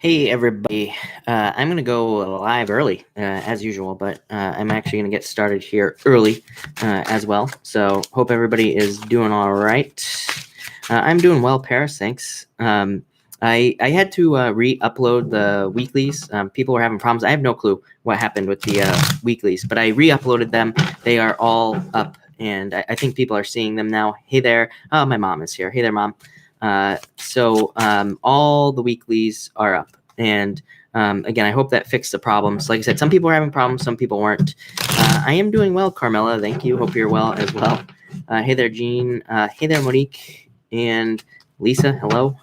Hey everybody, I'm going to go live early as usual, but I'm actually going to get started here early as well. So hope everybody is doing all right. I'm doing well, Paris, thanks. I had to re-upload the weeklies. People were having problems. I have no clue what happened with the weeklies, but I re-uploaded them. They are all up, and I think people are seeing them now. Hey there. Oh, my mom is here. Hey there, Mom. So all the weeklies are up. And again, I hope that fixed the problems. Like I said, some people were having problems, some people weren't. I am doing well, Carmela. Thank you. Hope you're well as well. Hey there, Jean. Hey there, Monique. And Lisa, hello.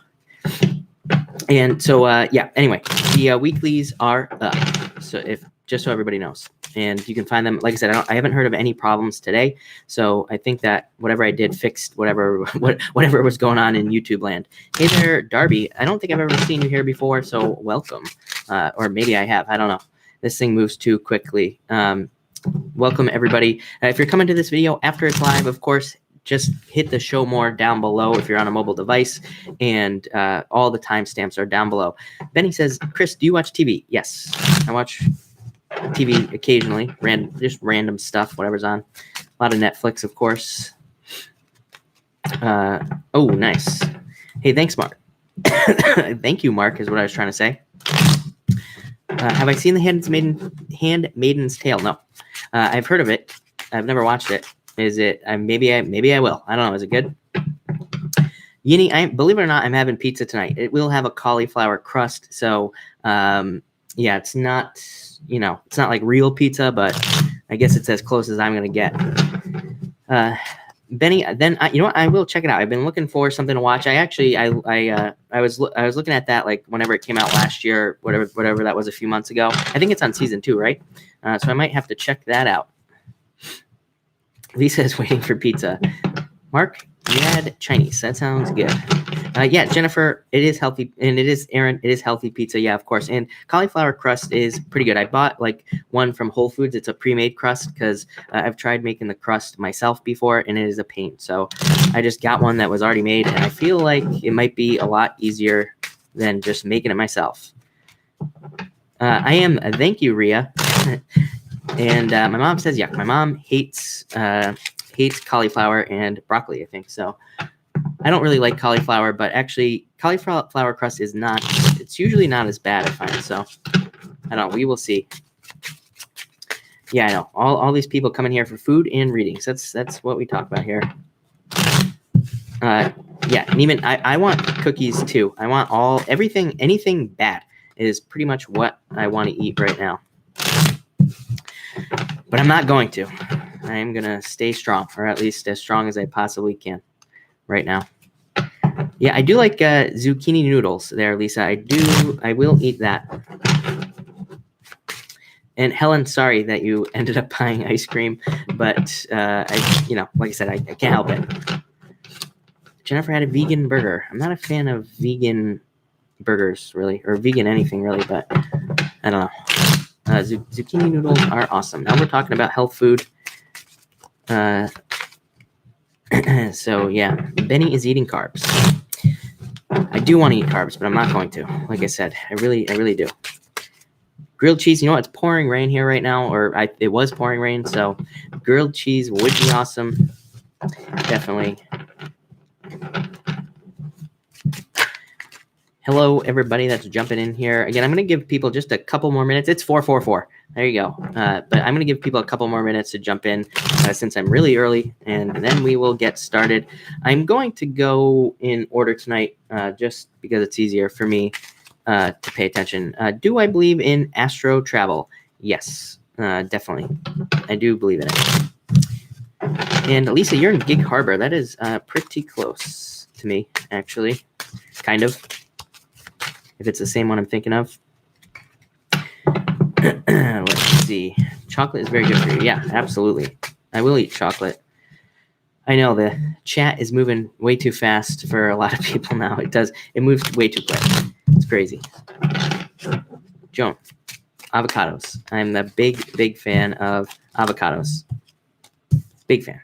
And so, yeah, anyway, the weeklies are up. So just so everybody knows. And you can find them. Like I said, I haven't heard of any problems today. So I think that whatever I did fixed whatever was going on in YouTube land. Hey there, Darby. I don't think I've ever seen you here before, so welcome. Or maybe I have. I don't know. This thing moves too quickly. Welcome, everybody. If you're coming to this video after it's live, of course, just hit the show more down below if you're on a mobile device, and all the timestamps are down below. Benny says, Chris, do you watch TV? Yes, I watch TV occasionally, just random stuff, whatever's on. A lot of Netflix, of course. Oh, nice. Hey, thanks, Mark. Thank you, Mark, is what I was trying to say. Have I seen The Handmaid's Tale? No. I've heard of it. I've never watched it. Is it? Maybe I will. I don't know. Is it good? Yini, believe it or not, I'm having pizza tonight. It will have a cauliflower crust. So, yeah, it's not, it's not like real pizza, but I guess it's as close as I'm going to get. Benny, then you know what? I will check it out. I've been looking for something to watch. I was looking at that like whenever it came out last year, whatever that was a few months ago. I think it's on season 2, right? So I might have to check that out. Lisa is waiting for pizza. Mark, you had Chinese. That sounds good. Yeah, Jennifer, it is healthy. And it is, Aaron, it is healthy pizza. Yeah, of course. And cauliflower crust is pretty good. I bought like one from Whole Foods. It's a pre-made crust because I've tried making the crust myself before, and it is a pain. So I just got one that was already made, and I feel like it might be a lot easier than just making it myself. I am. Thank you, Ria. And my mom says, yeah, my mom hates cauliflower and broccoli, I think. So I don't really like cauliflower, but actually cauliflower crust is not, it's usually not as bad, I find. So I don't know. We will see. Yeah, I know. All these people come in here for food and readings. That's what we talk about here. Yeah, Neiman, I want cookies too. I want anything bad is pretty much what I want to eat right now. But I'm not going to. I am going to stay strong, or at least as strong as I possibly can right now. Yeah, I do like zucchini noodles there, Lisa. I will eat that. And Helen, sorry that you ended up buying ice cream, but like I said, I can't help it. Jennifer had a vegan burger. I'm not a fan of vegan burgers, really, or vegan anything, really, but I don't know. Zucchini noodles are awesome. Now we're talking about health food. So yeah, Benny is eating carbs. I do want to eat carbs, but I'm not going to. Like I said, I really do. Grilled cheese. You know what? It's pouring rain here right now, it was pouring rain. So grilled cheese would be awesome. Definitely. Hello, everybody that's jumping in here. Again, I'm going to give people just a couple more minutes. It's 4:44. There you go. But I'm going to give people a couple more minutes to jump in since I'm really early, and then we will get started. I'm going to go in order tonight just because it's easier for me to pay attention. Do I believe in astro travel? Yes, definitely. I do believe in it. And Lisa, you're in Gig Harbor. That is pretty close to me, actually. Kind of. If it's the same one I'm thinking of. Let's see. Chocolate is very good for you. Yeah, absolutely. I will eat chocolate. I know the chat is moving way too fast for a lot of people now. It moves way too quick. It's crazy. Joan, avocados. I'm a big fan of avocados. Big fan.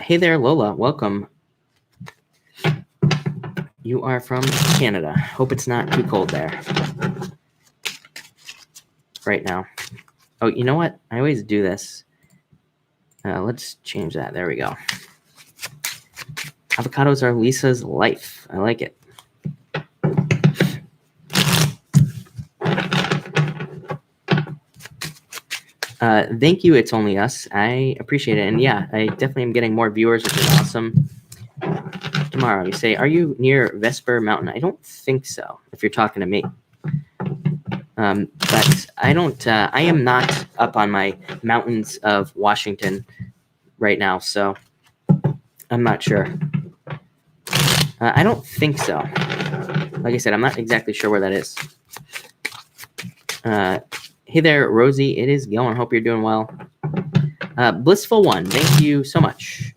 Hey there, Lola. Welcome. You are from Canada. Hope it's not too cold there right now. Oh, you know what? I always do this. Let's change that. There we go. Avocados are Lisa's life. I like it. Thank you. It's only us. I appreciate it. And yeah, I definitely am getting more viewers, which is awesome. Tomorrow, you say, are you near Vesper Mountain? I don't think so, if you're talking to me. But I don't, I am not up on my mountains of Washington right now, so I'm not sure. I don't think so. Like I said, I'm not exactly sure where that is. Hey there, Rosie. It is going. Hope you're doing well. Blissful One, thank you so much.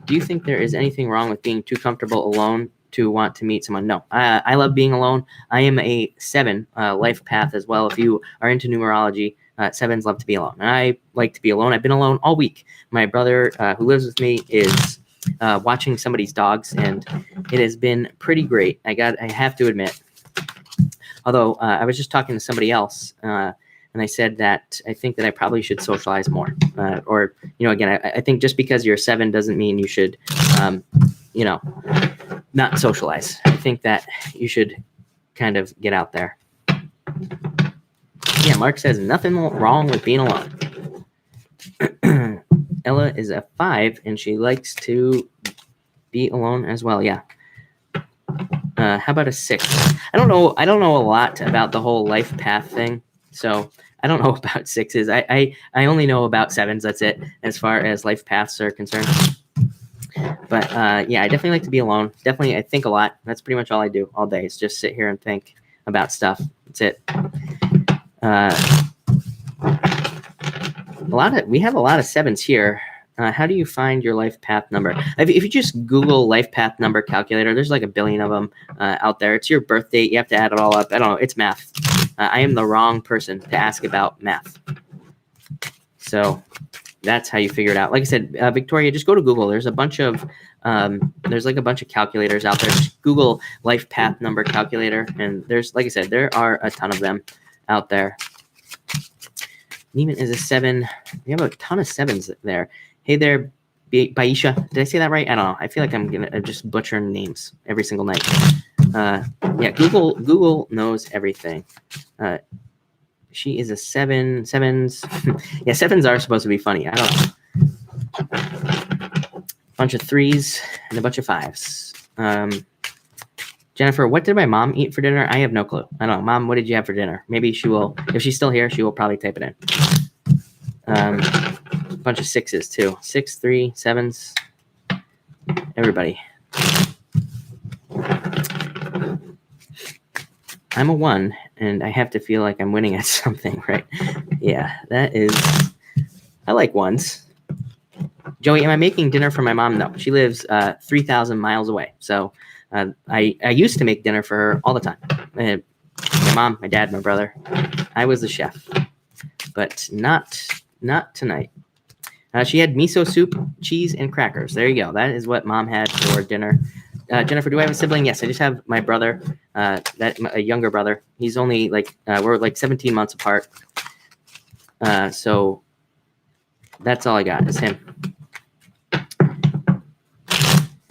Do you think there is anything wrong with being too comfortable alone to want to meet someone? No. I love being alone. I am a 7 life path as well. If you are into numerology, 7s love to be alone. And I like to be alone. I've been alone all week. My brother, who lives with me, is watching somebody's dogs, and it has been pretty great. I have to admit. Although I was just talking to somebody else, and I said that I think that I probably should socialize more. Or, again, I think just because you're a 7 doesn't mean you should, not socialize. I think that you should kind of get out there. Yeah, Mark says nothing wrong with being alone. Ella is a 5, and she likes to be alone as well. Yeah. How about a 6? I don't know a lot about the whole life path thing, so I don't know about 6s. I only know about 7s. That's it, as far as life paths are concerned. But yeah, I definitely like to be alone. Definitely, I think a lot. That's pretty much all I do all day. Is just sit here and think about stuff. That's it. We have a lot of 7s here. How do you find your life path number? If you just Google life path number calculator, there's like a billion of them out there. It's your birth date. You have to add it all up. I don't know. It's math. I am the wrong person to ask about math. So that's how you figure it out. Like I said, Victoria, just go to Google. There's a bunch of calculators out there. Just Google life path number calculator, and there's, like I said, there are a ton of them out there. Neiman is a 7. We have a ton of 7s there. Hey there, Baisha. Did I say that right? I don't know. I feel like I'm gonna just butcher names every single night. Yeah, Google knows everything. She is a 7. 7s. Yeah, 7s are supposed to be funny. I don't know. Bunch of 3s and a bunch of 5s. Jennifer, what did my mom eat for dinner? I have no clue. I don't know. Mom, what did you have for dinner? Maybe she will, if she's still here, she will probably type it in. Bunch of 6s too. 6, 3, 7s. Everybody. I'm a 1, and I have to feel like I'm winning at something, right? Yeah, that is. I like 1s. Joey, am I making dinner for my mom? No, she lives 3,000 miles away. So I used to make dinner for her all the time. My mom, my dad, my brother. I was the chef, but not tonight. She had miso soup, cheese, and crackers. There you go. That is what Mom had for dinner. Jennifer, do I have a sibling? Yes, I just have my brother, a younger brother. He's only we're like 17 months apart. So that's all I got is him.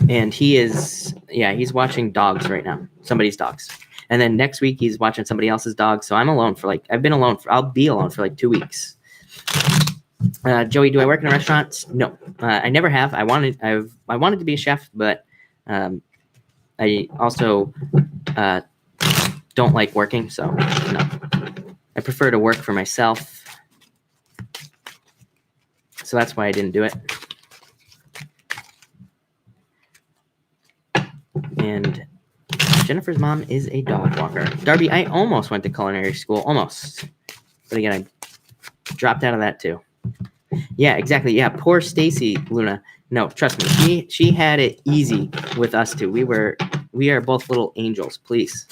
And he's watching dogs right now, somebody's dogs. And then next week he's watching somebody else's dogs. So I'm alone I'll be alone for like 2 weeks. Joey, do I work in a restaurant? No, I never have. I wanted to be a chef, but I also don't like working, so no. I prefer to work for myself. So that's why I didn't do it. And Jennifer's mom is a dog walker. Darby, I almost went to culinary school, almost. But again, I dropped out of that too. Yeah, exactly. Yeah, poor Stacy, Luna. No, trust me, she had it easy with us too. We are both little angels, please.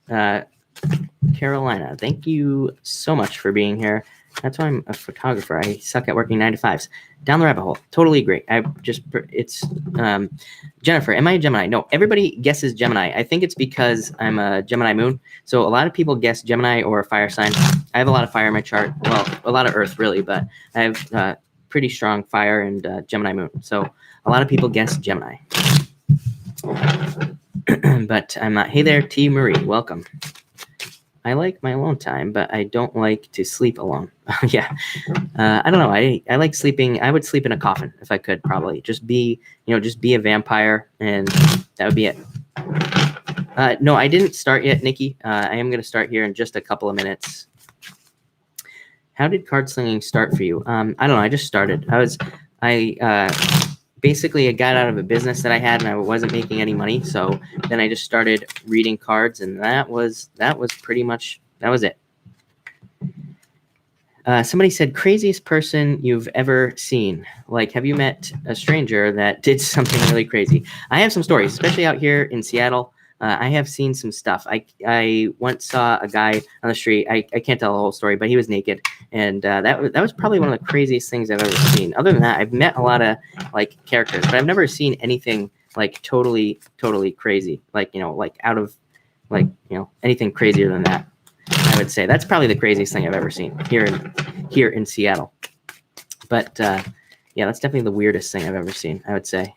Carolina, thank you so much for being here. That's why I'm a photographer. I suck at working 9 to 5s. Down the rabbit hole. Totally agree. It's Jennifer, am I a Gemini? No, everybody guesses Gemini. I think it's because I'm a Gemini moon. So a lot of people guess Gemini or a fire sign. I have a lot of fire in my chart. Well, a lot of earth really, but I have pretty strong fire and Gemini moon. So a lot of people guess Gemini. But I'm not. Hey there, T. Marie. Welcome. I like my alone time, but I don't like to sleep alone. Yeah. I don't know. I like sleeping. I would sleep in a coffin if I could, probably. Just be a vampire, and that would be it. No, I didn't start yet, Nikki. I am going to start here in just a couple of minutes. How did card slinging start for you? I don't know. I just started. Basically, I got out of a business that I had, and I wasn't making any money. So then I just started reading cards, and that was pretty much, that was it. Somebody said, craziest person you've ever seen. Like, have you met a stranger that did something really crazy? I have some stories, especially out here in Seattle. I have seen some stuff. I once saw a guy on the street. I can't tell the whole story, but he was naked, and that was probably one of the craziest things I've ever seen. Other than that, I've met a lot of like characters, but I've never seen anything like totally crazy. Like out of anything crazier than that. I would say that's probably the craziest thing I've ever seen here in Seattle. But yeah, that's definitely the weirdest thing I've ever seen, I would say.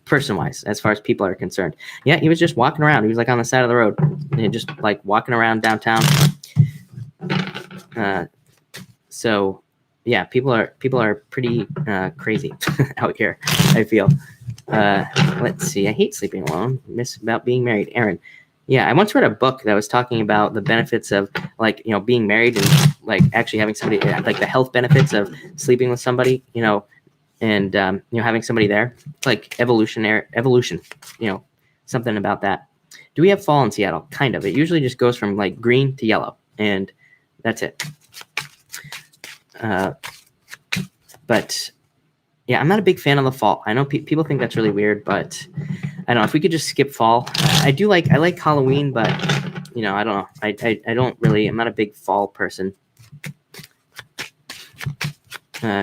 Person-wise, as far as people are concerned. Yeah, he was just walking around. He was like on the side of the road, and just like walking around downtown. So yeah, people are pretty crazy out here, I feel. Let's see. I hate sleeping alone. Miss about being married. Aaron. Yeah, I once read a book that was talking about the benefits of being married and like actually having somebody, like the health benefits of sleeping with somebody, and having somebody there, like evolution, something about that. Do we have fall in Seattle? Kind of. It usually just goes from like green to yellow, and that's it. But yeah, I'm not a big fan of the fall. I know people think that's really weird, but I don't know if we could just skip fall. I like Halloween, but I don't know. I don't really. I'm not a big fall person.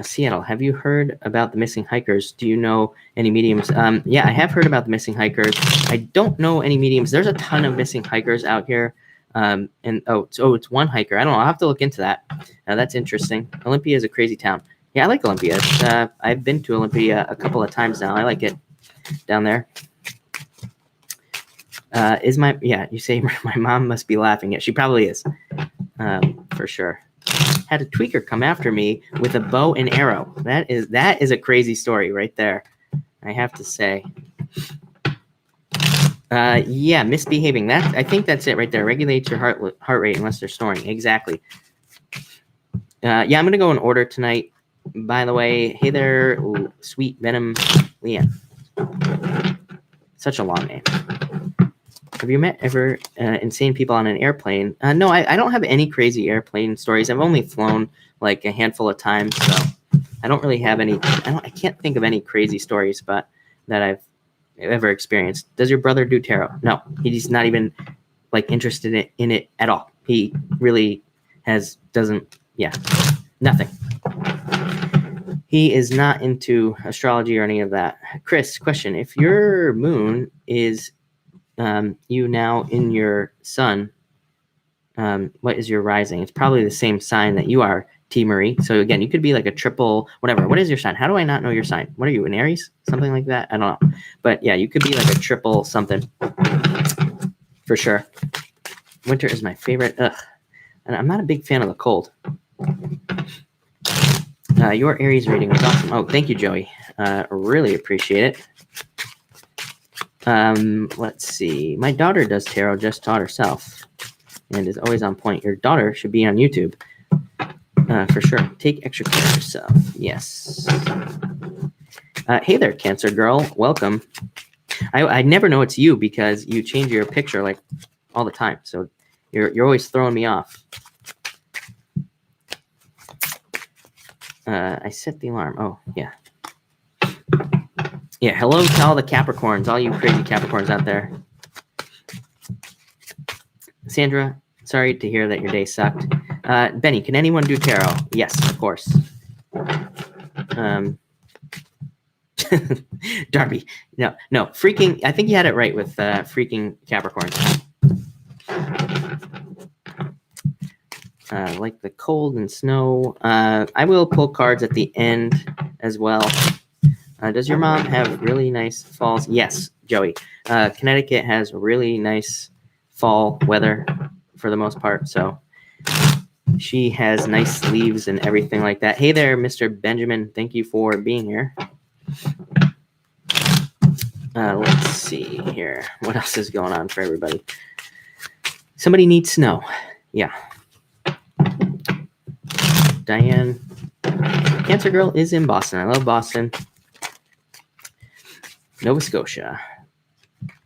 Seattle, have you heard about the missing hikers? Do you know any mediums? Yeah, I have heard about the missing hikers. I don't know any mediums. There's a ton of missing hikers out here. It's one hiker. I don't know. I'll have to look into that. That's interesting. Olympia is a crazy town. Yeah, I like Olympia. I've been to Olympia a couple of times now. I like it down there. You say my mom must be laughing. Yeah, she probably is. For sure. Had a tweaker come after me with a bow and arrow. That is a crazy story right there, I have to say. Yeah, misbehaving. I think that's it right there. Regulates your heart rate unless they're snoring. Exactly. Yeah, I'm gonna go in order tonight. By the way, hey there, Sweet Venom Leanne. Such a long name. Have you met ever insane people on an airplane? No, I don't have any crazy airplane stories. I've only flown like a handful of times, so I don't really have any. I can't think of any crazy stories, but that I've ever experienced. Does your brother do tarot? No, he's not even like interested in it at all. He really doesn't. Yeah, nothing. He is not into astrology or any of that. Chris, question: if your moon is you now in your sun, what is your rising? It's probably the same sign that you are, T. Marie. So again, you could be like a triple, whatever. What is your sign? How do I not know your sign? What are you, an Aries? Something like that? I don't know. But yeah, you could be like a triple something for sure. Winter is my favorite. Ugh. And I'm not a big fan of the cold. Your Aries reading was awesome. Oh, thank you, Joey. Really appreciate it. Let's see. My daughter does tarot, just taught herself, and is always on point. Your daughter should be on YouTube, for sure. Take extra care of yourself. Yes. Hey there, Cancer girl. Welcome. I never know it's you because you change your picture like all the time, so you're always throwing me off. I set the alarm. Oh yeah. Yeah, hello to all the Capricorns, all you crazy Capricorns out there. Sandra, sorry to hear that your day sucked. Benny, can anyone do tarot? Yes, of course. Darby, no, freaking, I think you had it right with freaking Capricorn. Like the cold and snow. I will pull cards at the end as well. Does your mom have really nice falls? Yes, Joey. Connecticut has really nice fall weather for the most part, so she has nice leaves and everything like that. Hey there, Mr. Benjamin. Thank you for being here. Let's see here. What else is going on for everybody? Somebody needs snow. Yeah. Diane. Cancer Girl is in Boston. I love Boston. Nova Scotia.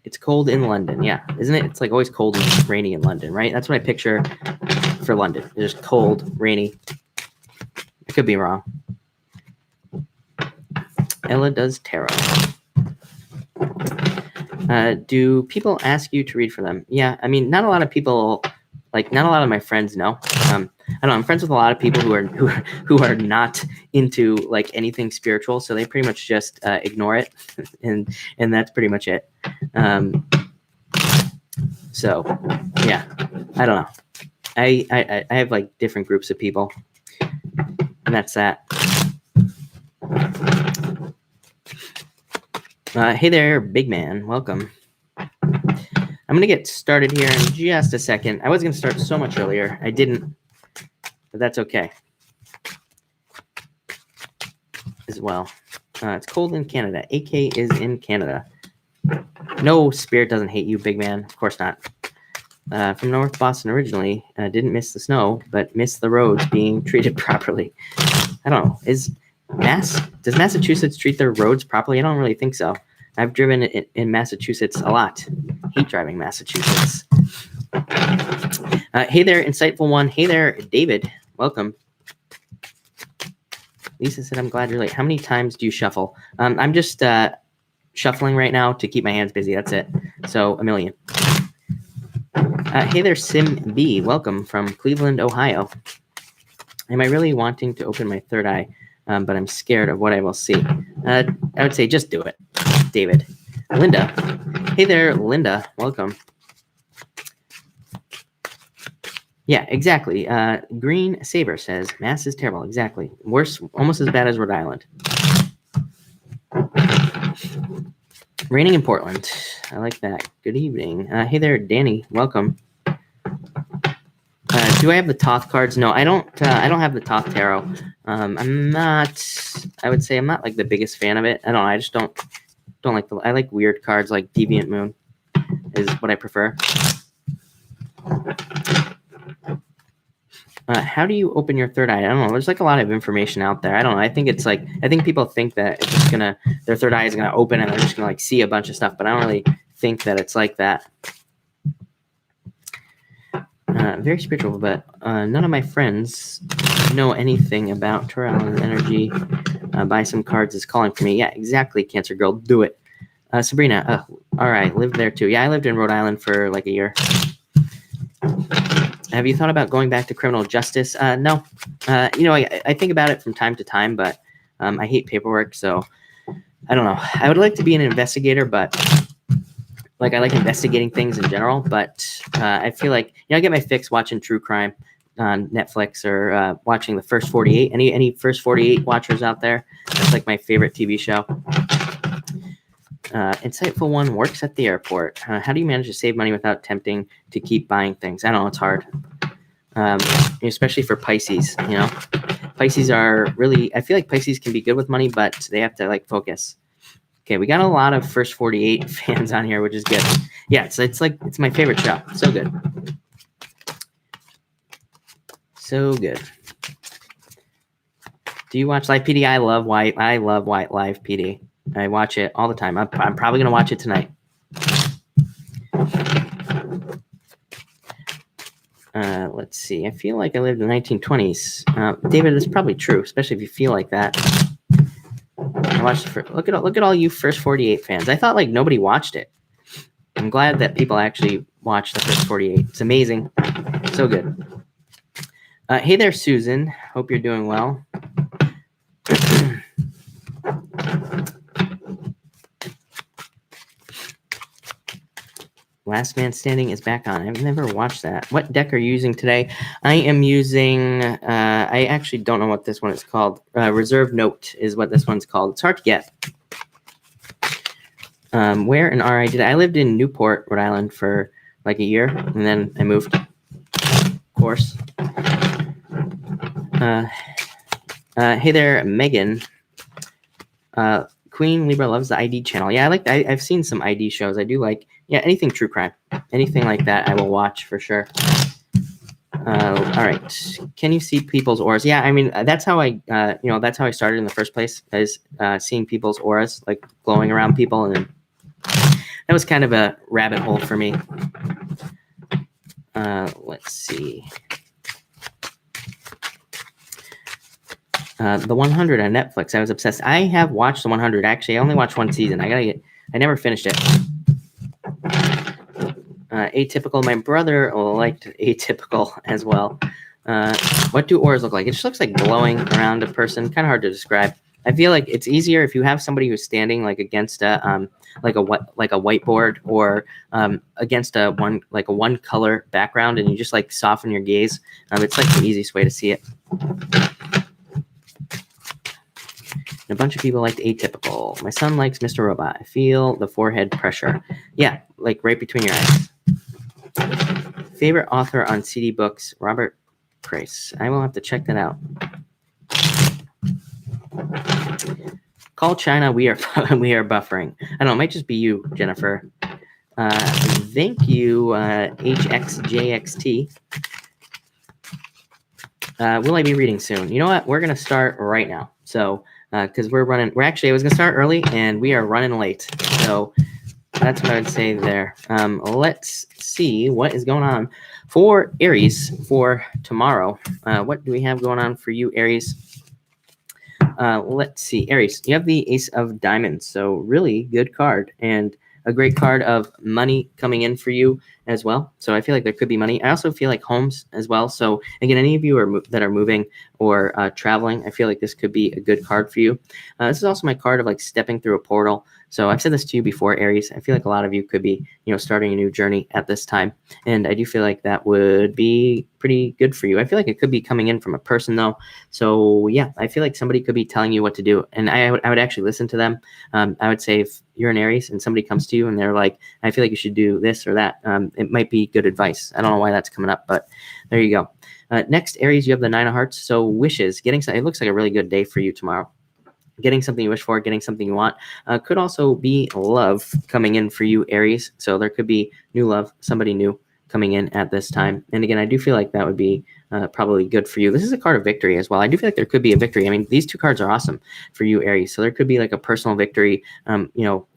It's cold in London. Yeah, isn't it? It's like always cold and rainy in London, right? That's what I picture for London. It's just cold, rainy. I could be wrong. Ella does tarot. Do people ask you to read for them? Yeah, I mean, not a lot of people, like not a lot of my friends know. I don't know, I'm friends with a lot of people who are not into like anything spiritual, so they pretty much just ignore it, and that's pretty much it. So yeah, I don't know. I have like different groups of people, and that's that. Hey there, big man. Welcome. I'm going to get started here in just a second. I was going to start so much earlier. I didn't, but that's okay as well. It's cold in Canada. AK is in Canada. No, Spirit doesn't hate you, big man. Of course not. From North Boston originally. Didn't miss the snow, but missed the roads being treated properly. I don't know. Does Massachusetts treat their roads properly? I don't really think so. I've driven in Massachusetts a lot. Hate driving Massachusetts. Hey there, Insightful One. Hey there, David. Welcome. Lisa said, I'm glad you're late. How many times do you shuffle? I'm just shuffling right now to keep my hands busy. That's it. So, a million. Hey there, Sim B. Welcome from Cleveland, Ohio. Am I really wanting to open my third eye? But I'm scared of what I will see. I would say just do it, David. Linda. Hey there, Linda. Welcome. Yeah, exactly. Green Saber says, Mass is terrible. Exactly. Worse, almost as bad as Rhode Island. Raining in Portland. I like that. Good evening. Hey there, Danny. Welcome. Do I have the Thoth cards? No, I don't have the Thoth tarot. I'm not. I would say I'm not like the biggest fan of it. I don't know. I just don't like I like weird cards like Deviant Moon is what I prefer. How do you open your third eye? I don't know. There's like a lot of information out there. I don't know. I think it's like I think people think that it's just their third eye is gonna open and they're just gonna like see a bunch of stuff. But I don't really think that it's like that. Very spiritual, but none of my friends know anything about Taurus energy. Buy some cards is calling for me. Yeah, exactly, Cancer Girl. Do it. Sabrina, all right, lived there too. Yeah, I lived in Rhode Island for like a year. Have you thought about going back to criminal justice? No. I think about it from time to time, but I hate paperwork, so I don't know. I would like to be an investigator, but like I like investigating things in general, but I feel like I get my fix watching true crime on Netflix or watching the First 48. Any First 48 watchers out there? That's like my favorite TV show. Insightful One works at the airport. How do you manage to save money without tempting to keep buying things? I don't know. It's hard, especially for Pisces. Pisces are really. I feel like Pisces can be good with money, but they have to like focus. Okay, we got a lot of First 48 fans on here, which is good. Yeah, it's my favorite show. So good. So good. Do you watch Live PD? I love Live PD. I watch it all the time. I'm probably going to watch it tonight. Let's see. I feel like I lived in the 1920s. David, that's probably true, especially if you feel like that. Look at all you First 48 fans. I thought like nobody watched it. I'm glad that people actually watched the First 48. It's amazing. So good. Hey there, Susan. Hope you're doing well. Last Man Standing is back on. I've never watched that. What deck are you using today? I am using, I actually don't know what this one is called. Reserve Note is what this one's called. It's hard to get. Where in RI did I lived in Newport, Rhode Island for like a year, and then I moved. Of course. Hey there, Megan. Queen Libra loves the ID channel. Yeah, I've seen some ID shows. I do like, anything true crime, anything like that. I will watch for sure. All right. Can you see people's auras? Yeah, I mean, that's how I, that's how I started in the first place, is seeing people's auras, like glowing around people, and that was kind of a rabbit hole for me. Let's see. The 100 on Netflix. I was obsessed. I have watched the 100. Actually, I only watched one season. I never finished it. Atypical. My brother liked Atypical as well. What do auras look like? It just looks like glowing around a person. Kind of hard to describe. I feel like it's easier if you have somebody who's standing like against a like a whiteboard, or against a one color background, and you just like soften your gaze. It's like the easiest way to see it. A bunch of people liked Atypical. My son likes Mr. Robot. I feel the forehead pressure. Yeah, like right between your eyes. Favorite author on CD books, Robert Price. I will have to check that out. Call China. We are buffering. I don't know. It might just be you, Jennifer. Thank you, HXJXT. Will I be reading soon? You know what? We're gonna start right now. So, because I was gonna start early and we are running late. So that's what I would say there. Let's see what is going on for Aries for tomorrow. What do we have going on for you, Aries? Let's see, Aries, you have the Ace of Diamonds. So really good card, and a great card of money coming in for you as well. So I feel like there could be money. I also feel like homes as well. So again, any of you that are moving or traveling, I feel like this could be a good card for you. This is also my card of like stepping through a portal. So I've said this to you before, Aries. I feel like a lot of you could be, starting a new journey at this time. And I do feel like that would be pretty good for you. I feel like it could be coming in from a person though. So yeah, I feel like somebody could be telling you what to do. And I would actually listen to them. I would say if you're an Aries and somebody comes to you and they're like, I feel like you should do this or that, it might be good advice. I don't know why that's coming up, but there you go. Next, Aries, you have the 9 of Hearts. So wishes, it looks like a really good day for you tomorrow. Getting something you wish for, getting something you want. Could also be love coming in for you, Aries. So there could be new love, somebody new coming in at this time. And again, I do feel like that would be probably good for you. This is a card of victory as well. I do feel like there could be a victory. I mean, these two cards are awesome for you, Aries. So there could be like a personal victory,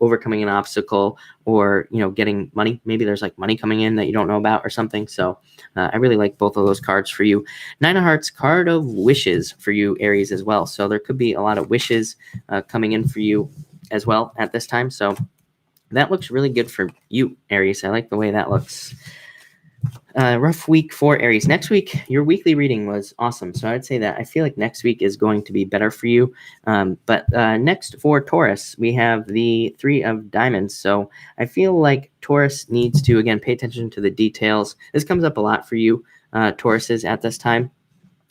overcoming an obstacle, or, getting money. Maybe there's like money coming in that you don't know about or something. So I really like both of those cards for you. 9 of Hearts, card of wishes for you, Aries, as well. So there could be a lot of wishes coming in for you as well at this time. So that looks really good for you, Aries. I like the way that looks. Rough week for Aries. Next week, your weekly reading was awesome. So I'd say that I feel like next week is going to be better for you. But next for Taurus, we have the 3 of Diamonds. So I feel like Taurus needs to, again, pay attention to the details. This comes up a lot for you, Tauruses, at this time.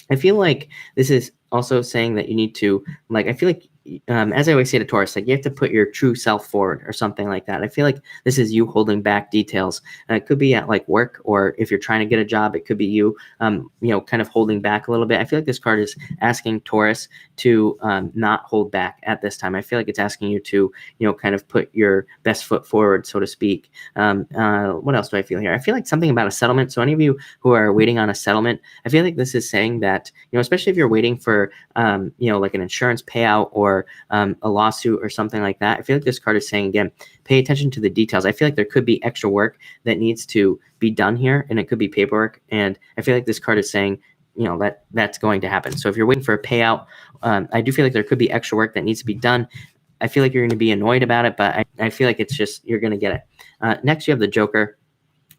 I feel like this is also saying that you need to, I feel like, as I always say to Taurus, you have to put your true self forward or something like that. I feel like this is you holding back details. It could be at work, or if you're trying to get a job, it could be you, kind of holding back a little bit. I feel like this card is asking Taurus to not hold back at this time. I feel like it's asking you to, kind of put your best foot forward, so to speak. What else do I feel here? I feel like something about a settlement. So any of you who are waiting on a settlement, I feel like this is saying that, especially if you're waiting for, an insurance payout or a lawsuit or something like that. I feel like this card is saying, again, pay attention to the details. I feel like there could be extra work that needs to be done here, and it could be paperwork. And I feel like this card is saying, that's going to happen. So if you're waiting for a payout, I do feel like there could be extra work that needs to be done. I feel like you're going to be annoyed about it, but I feel like it's just, you're going to get it. Next, you have the Joker.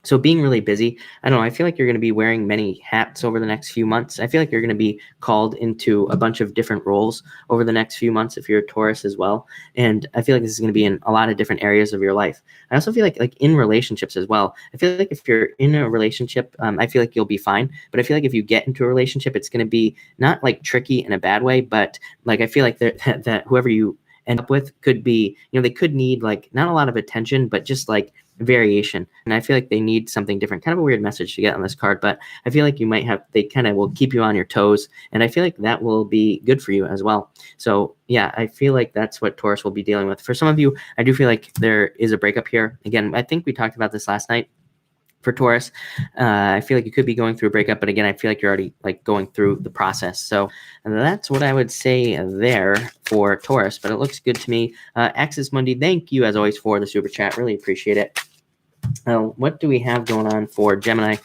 So being really busy, I don't know, I feel like you're going to be wearing many hats over the next few months. I feel like you're going to be called into a bunch of different roles over the next few months if you're a Taurus as well. And I feel like this is going to be in a lot of different areas of your life. I also feel like in relationships as well. I feel like if you're in a relationship, I feel like you'll be fine. But I feel like if you get into a relationship, it's going to be not like tricky in a bad way, but like I feel like that whoever you end up with could be, they could need like not a lot of attention, but just like variation. And I feel like they need something different. Kind of a weird message to get on this card, but I feel like they kind of will keep you on your toes. And I feel like that will be good for you as well. So yeah, I feel like that's what Taurus will be dealing with. For some of you, I do feel like there is a breakup here. Again, I think we talked about this last night. For Taurus, I feel like you could be going through a breakup, but again, I feel like you're already like going through the process. So that's what I would say there for Taurus, but it looks good to me. Axis Mundi, thank you as always for the super chat. Really appreciate it. What do we have going on for Gemini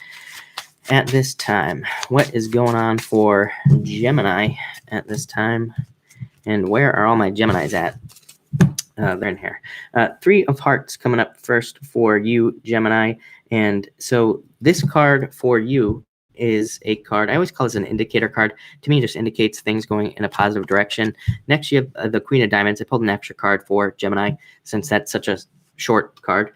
at this time? What is going on for Gemini at this time? And where are all my Geminis at? They're in here. Three of Hearts coming up first for you, Gemini. And so this card for you is a card. I always call this an indicator card. To me, it just indicates things going in a positive direction. Next, you have the Queen of Diamonds. I pulled an extra card for Gemini since that's such a short card.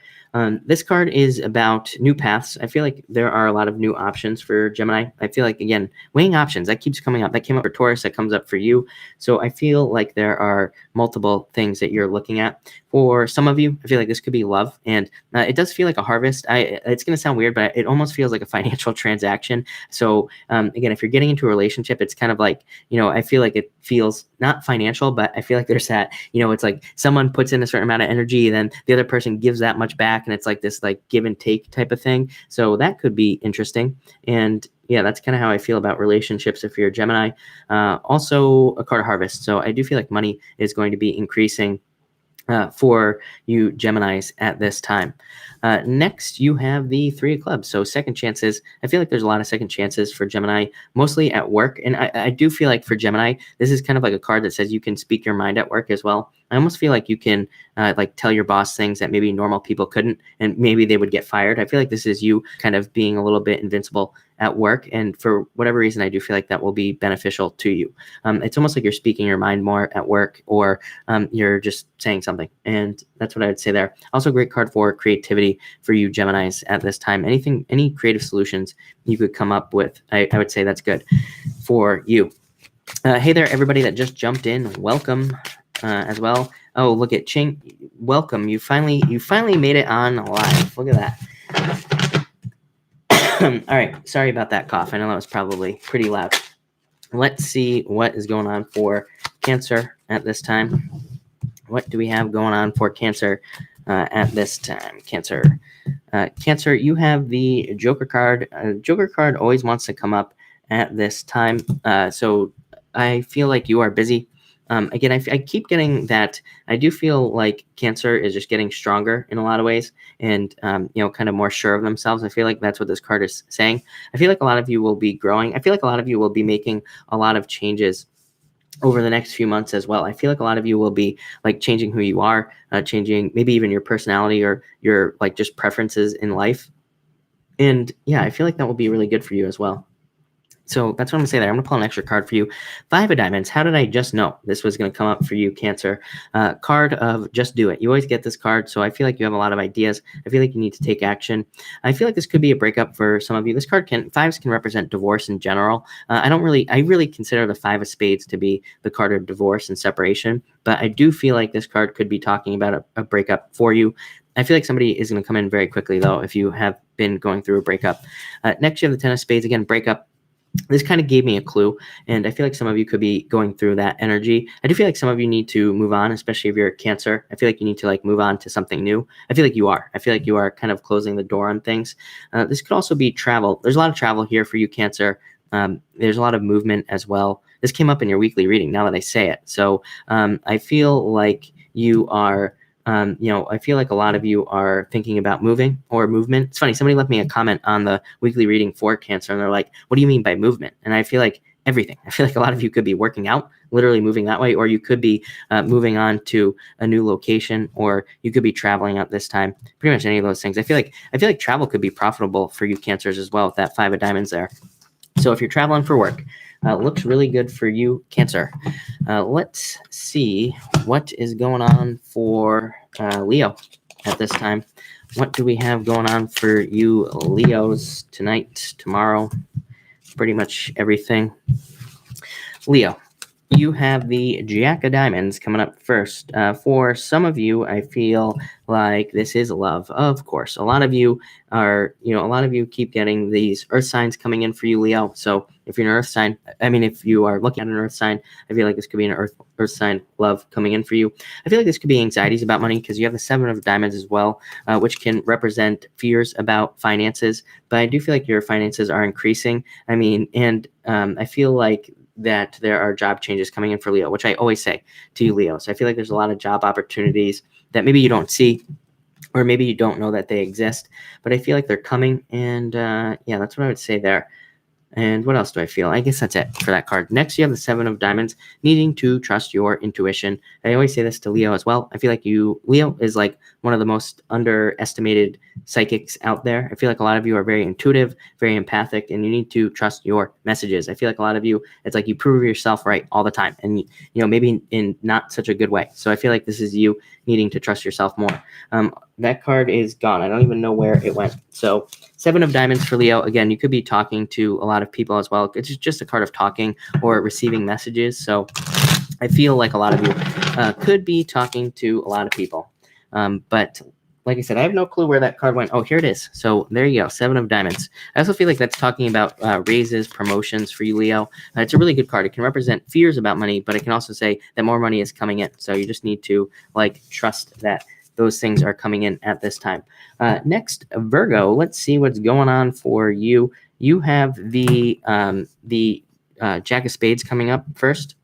This card is about new paths. I feel like there are a lot of new options for Gemini. I feel like, again, weighing options, that keeps coming up. That came up for Taurus, that comes up for you. So I feel like there are multiple things that you're looking at. For some of you, I feel like this could be love. And it does feel like a harvest. It's going to sound weird, but it almost feels like a financial transaction. So again, if you're getting into a relationship, it's kind of like, I feel like it feels not financial, but I feel like there's that, it's like someone puts in a certain amount of energy, then the other person gives that much back. And it's like this like give and take type of thing. So that could be interesting. And yeah, that's kind of how I feel about relationships if you're a Gemini. Also a card harvest. So I do feel like money is going to be increasing for you Geminis at this time. Next, you have the Three of Clubs. So second chances. I feel like there's a lot of second chances for Gemini, mostly at work. And I do feel like for Gemini, this is kind of like a card that says you can speak your mind at work as well. I almost feel like you can like tell your boss things that maybe normal people couldn't, and maybe they would get fired. I feel like this is you kind of being a little bit invincible at work. And for whatever reason, I do feel like that will be beneficial to you. It's almost like you're speaking your mind more at work, or you're just saying something. And that's what I would say there. Also, great card for creativity for you Geminis at this time. Any creative solutions you could come up with, I would say that's good for you. Hey there, everybody that just jumped in. Welcome as well. Oh, look at Ching. Welcome. You finally made it on live. Look at that. All right. Sorry about that cough. I know that was probably pretty loud. Let's see what is going on for Cancer at this time. What do we have going on for Cancer at this time? Cancer. Cancer, you have the Joker card. Joker card always wants to come up at this time. So I feel like you are busy. Again, I keep getting that. I do feel like Cancer is just getting stronger in a lot of ways, and kind of more sure of themselves. I feel like that's what this card is saying. I feel like a lot of you will be growing. I feel like a lot of you will be making a lot of changes over the next few months as well. I feel like a lot of you will be like changing who you are, changing maybe even your personality or your like just preferences in life. And yeah, I feel like that will be really good for you as well. So that's what I'm going to say there. I'm going to pull an extra card for you. Five of Diamonds. How did I just know this was going to come up for you, Cancer? Card of just do it. You always get this card, so I feel like you have a lot of ideas. I feel like you need to take action. I feel like this could be a breakup for some of you. This card fives can represent divorce in general. I really consider the Five of Spades to be the card of divorce and separation, but I do feel like this card could be talking about a breakup for you. I feel like somebody is going to come in very quickly, though, if you have been going through a breakup. Next, you have the Ten of Spades. Again, breakup. This kind of gave me a clue, and I feel like some of you could be going through that energy. I do feel like some of you need to move on, especially if you're a Cancer. I feel like you need to like move on to something new. I feel like you are. I feel like you are kind of closing the door on things. This could also be travel. There's a lot of travel here for you, Cancer. There's a lot of movement as well. This came up in your weekly reading, now that I say it. So I feel like you are... I feel like a lot of you are thinking about moving or movement. It's funny. Somebody left me a comment on the weekly reading for Cancer, and they're like, what do you mean by movement? And I feel like everything. I feel like a lot of you could be working out, literally moving that way, or you could be moving on to a new location, or you could be traveling at this time. Pretty much any of those things. I feel like travel could be profitable for you Cancers as well with that 5 of diamonds there. So if you're traveling for work, looks really good for you, Cancer. Let's see what is going on for Leo at this time. What do we have going on for you Leos tonight, tomorrow? Pretty much everything. Leo, you have the Jack of Diamonds coming up first. For some of you, I feel like this is love. Of course, a lot of you keep getting these earth signs coming in for you, Leo. So if you're an earth sign, if you are looking at an earth sign, I feel like this could be an earth sign love coming in for you. I feel like this could be anxieties about money because you have the 7 of diamonds as well, which can represent fears about finances. But I do feel like your finances are increasing. I feel like that there are job changes coming in for Leo, which I always say to you, Leo. So I feel like there's a lot of job opportunities that maybe you don't see, or maybe you don't know that they exist, but I feel like they're coming. And that's what I would say there. And what else do I feel? I guess that's it for that card. Next, you have the 7 of diamonds, needing to trust your intuition. I always say this to Leo as well. I feel like Leo is like one of the most underestimated psychics out there. I feel like a lot of you are very intuitive, very empathic, and you need to trust your messages. I feel like a lot of you, it's like you prove yourself right all the time, and maybe in not such a good way. So I feel like this is you needing to trust yourself more. That card is gone. I don't even know where it went. So 7 of diamonds for Leo. Again, you could be talking to a lot of people as well. It's just a card of talking or receiving messages. So I feel like a lot of you could be talking to a lot of people. But like I said, I have no clue where that card went. Oh, here it is. So there you go, 7 of diamonds. I also feel like that's talking about raises, promotions for you, Leo. It's a really good card. It can represent fears about money, but it can also say that more money is coming in. So you just need to trust that those things are coming in at this time. Next, Virgo. Let's see what's going on for you. You have the Jack of Spades coming up first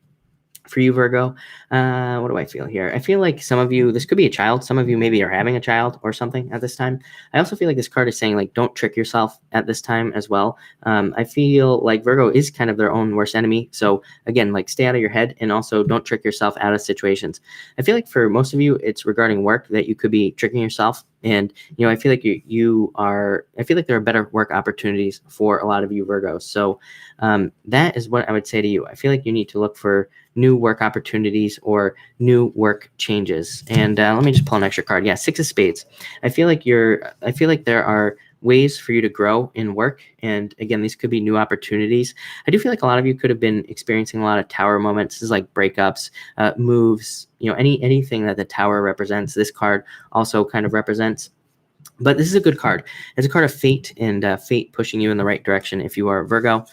for you, Virgo. What do I feel here? I feel like some of you, this could be a child. Some of you maybe are having a child or something at this time. I also feel like this card is saying don't trick yourself at this time as well. I feel like Virgo is kind of their own worst enemy. So again, stay out of your head, and also don't trick yourself out of situations. I feel like for most of you, it's regarding work that you could be tricking yourself. And, I feel like I feel like there are better work opportunities for a lot of you Virgos. So that is what I would say to you. I feel like you need to look for new work opportunities or new work changes. And let me just pull an extra card. Yeah, 6 of Spades. I feel like there are ways for you to grow in work. And again, these could be new opportunities. I do feel like a lot of you could have been experiencing a lot of tower moments. This is like breakups, moves, anything that the tower represents. This card also kind of represents. But this is a good card. It's a card of fate, and fate pushing you in the right direction if you are Virgo.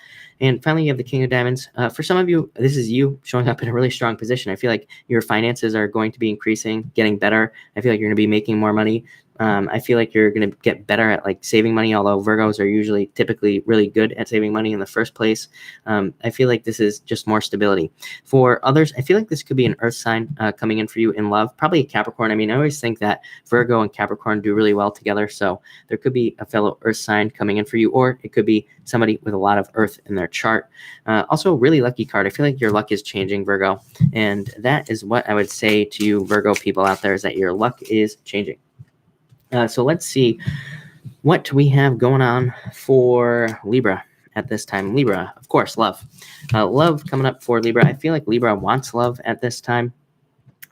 And finally, you have the King of Diamonds. For some of you, this is you showing up in a really strong position. I feel like your finances are going to be increasing, getting better. I feel like you're going to be making more money. I feel like you're going to get better at saving money, although Virgos are typically really good at saving money in the first place. I feel like this is just more stability. For others, I feel like this could be an earth sign coming in for you in love, probably a Capricorn. I always think that Virgo and Capricorn do really well together. So there could be a fellow earth sign coming in for you, or it could be somebody with a lot of earth in their chart. Also, really lucky card. I feel like your luck is changing, Virgo. And that is what I would say to you Virgo people out there, is that your luck is changing. So let's see what we have going on for Libra at this time. Libra, of course, love. Love coming up for Libra. I feel like Libra wants love at this time.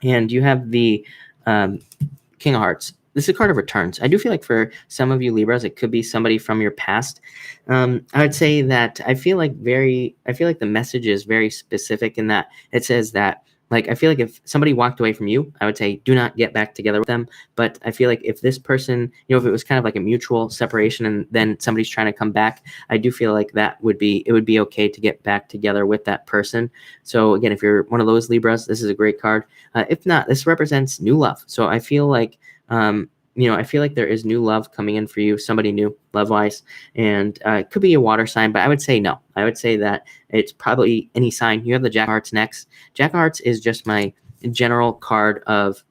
And you have the King of Hearts. This is a card of returns. I do feel like for some of you Libras, it could be somebody from your past. I would say that I feel like the message is very specific in that it says that, I feel like if somebody walked away from you, I would say do not get back together with them. But I feel like if this person, if it was kind of like a mutual separation and then somebody's trying to come back, I do feel like it would be okay to get back together with that person. So again, if you're one of those Libras, this is a great card. If not, this represents new love. So I feel like, I feel like there is new love coming in for you, somebody new, love-wise, and it could be a water sign, but I would say no. I would say that it's probably any sign. You have the Jack of Hearts next. Jack of Hearts is just my general card of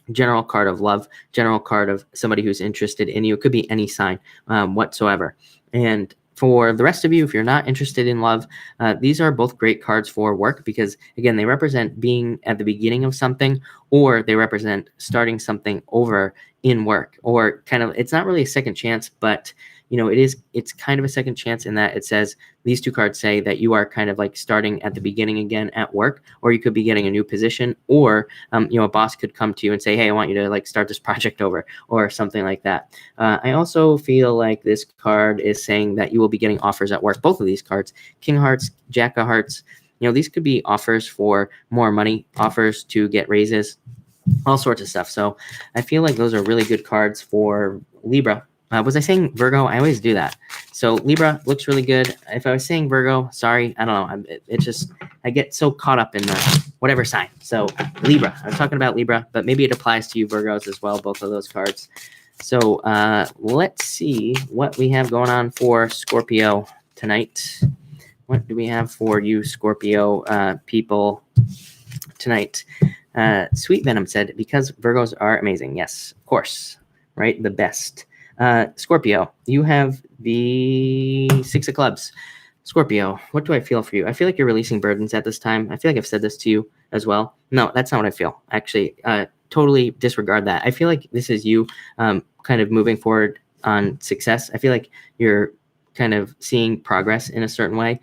love, general card of somebody who's interested in you. It could be any sign whatsoever. And For the rest of you, if you're not interested in love, these are both great cards for work because, again, they represent being at the beginning of something, or they represent starting something over in work, or kind of, it's not really a second chance, but it's kind of a second chance in that it says, these two cards say that you are kind of like starting at the beginning again at work, or you could be getting a new position, or a boss could come to you and say, hey, I want you to like start this project over, or something like that. I also feel like this card is saying that you will be getting offers at work. Both of these cards, King of Hearts, Jack of Hearts, these could be offers for more money, offers to get raises, all sorts of stuff. So I feel like those are really good cards for Libra. Was I saying Virgo? I always do that. So Libra looks really good. If I was saying Virgo, sorry, I don't know. It's just, I get so caught up in the whatever sign. So Libra, I'm talking about Libra, but maybe it applies to you Virgos as well, both of those cards. So let's see what we have going on for Scorpio tonight. What do we have for you Scorpio people tonight? Sweet Venom said, because Virgos are amazing. Yes, of course, right? The best. Scorpio, you have the Six of Clubs. Scorpio, what do I feel for you? I feel like you're releasing burdens at this time. I feel like I've said this to you as well. No, that's not what I feel. Actually, totally disregard that. I feel like this is you kind of moving forward on success. I feel like you're kind of seeing progress in a certain way.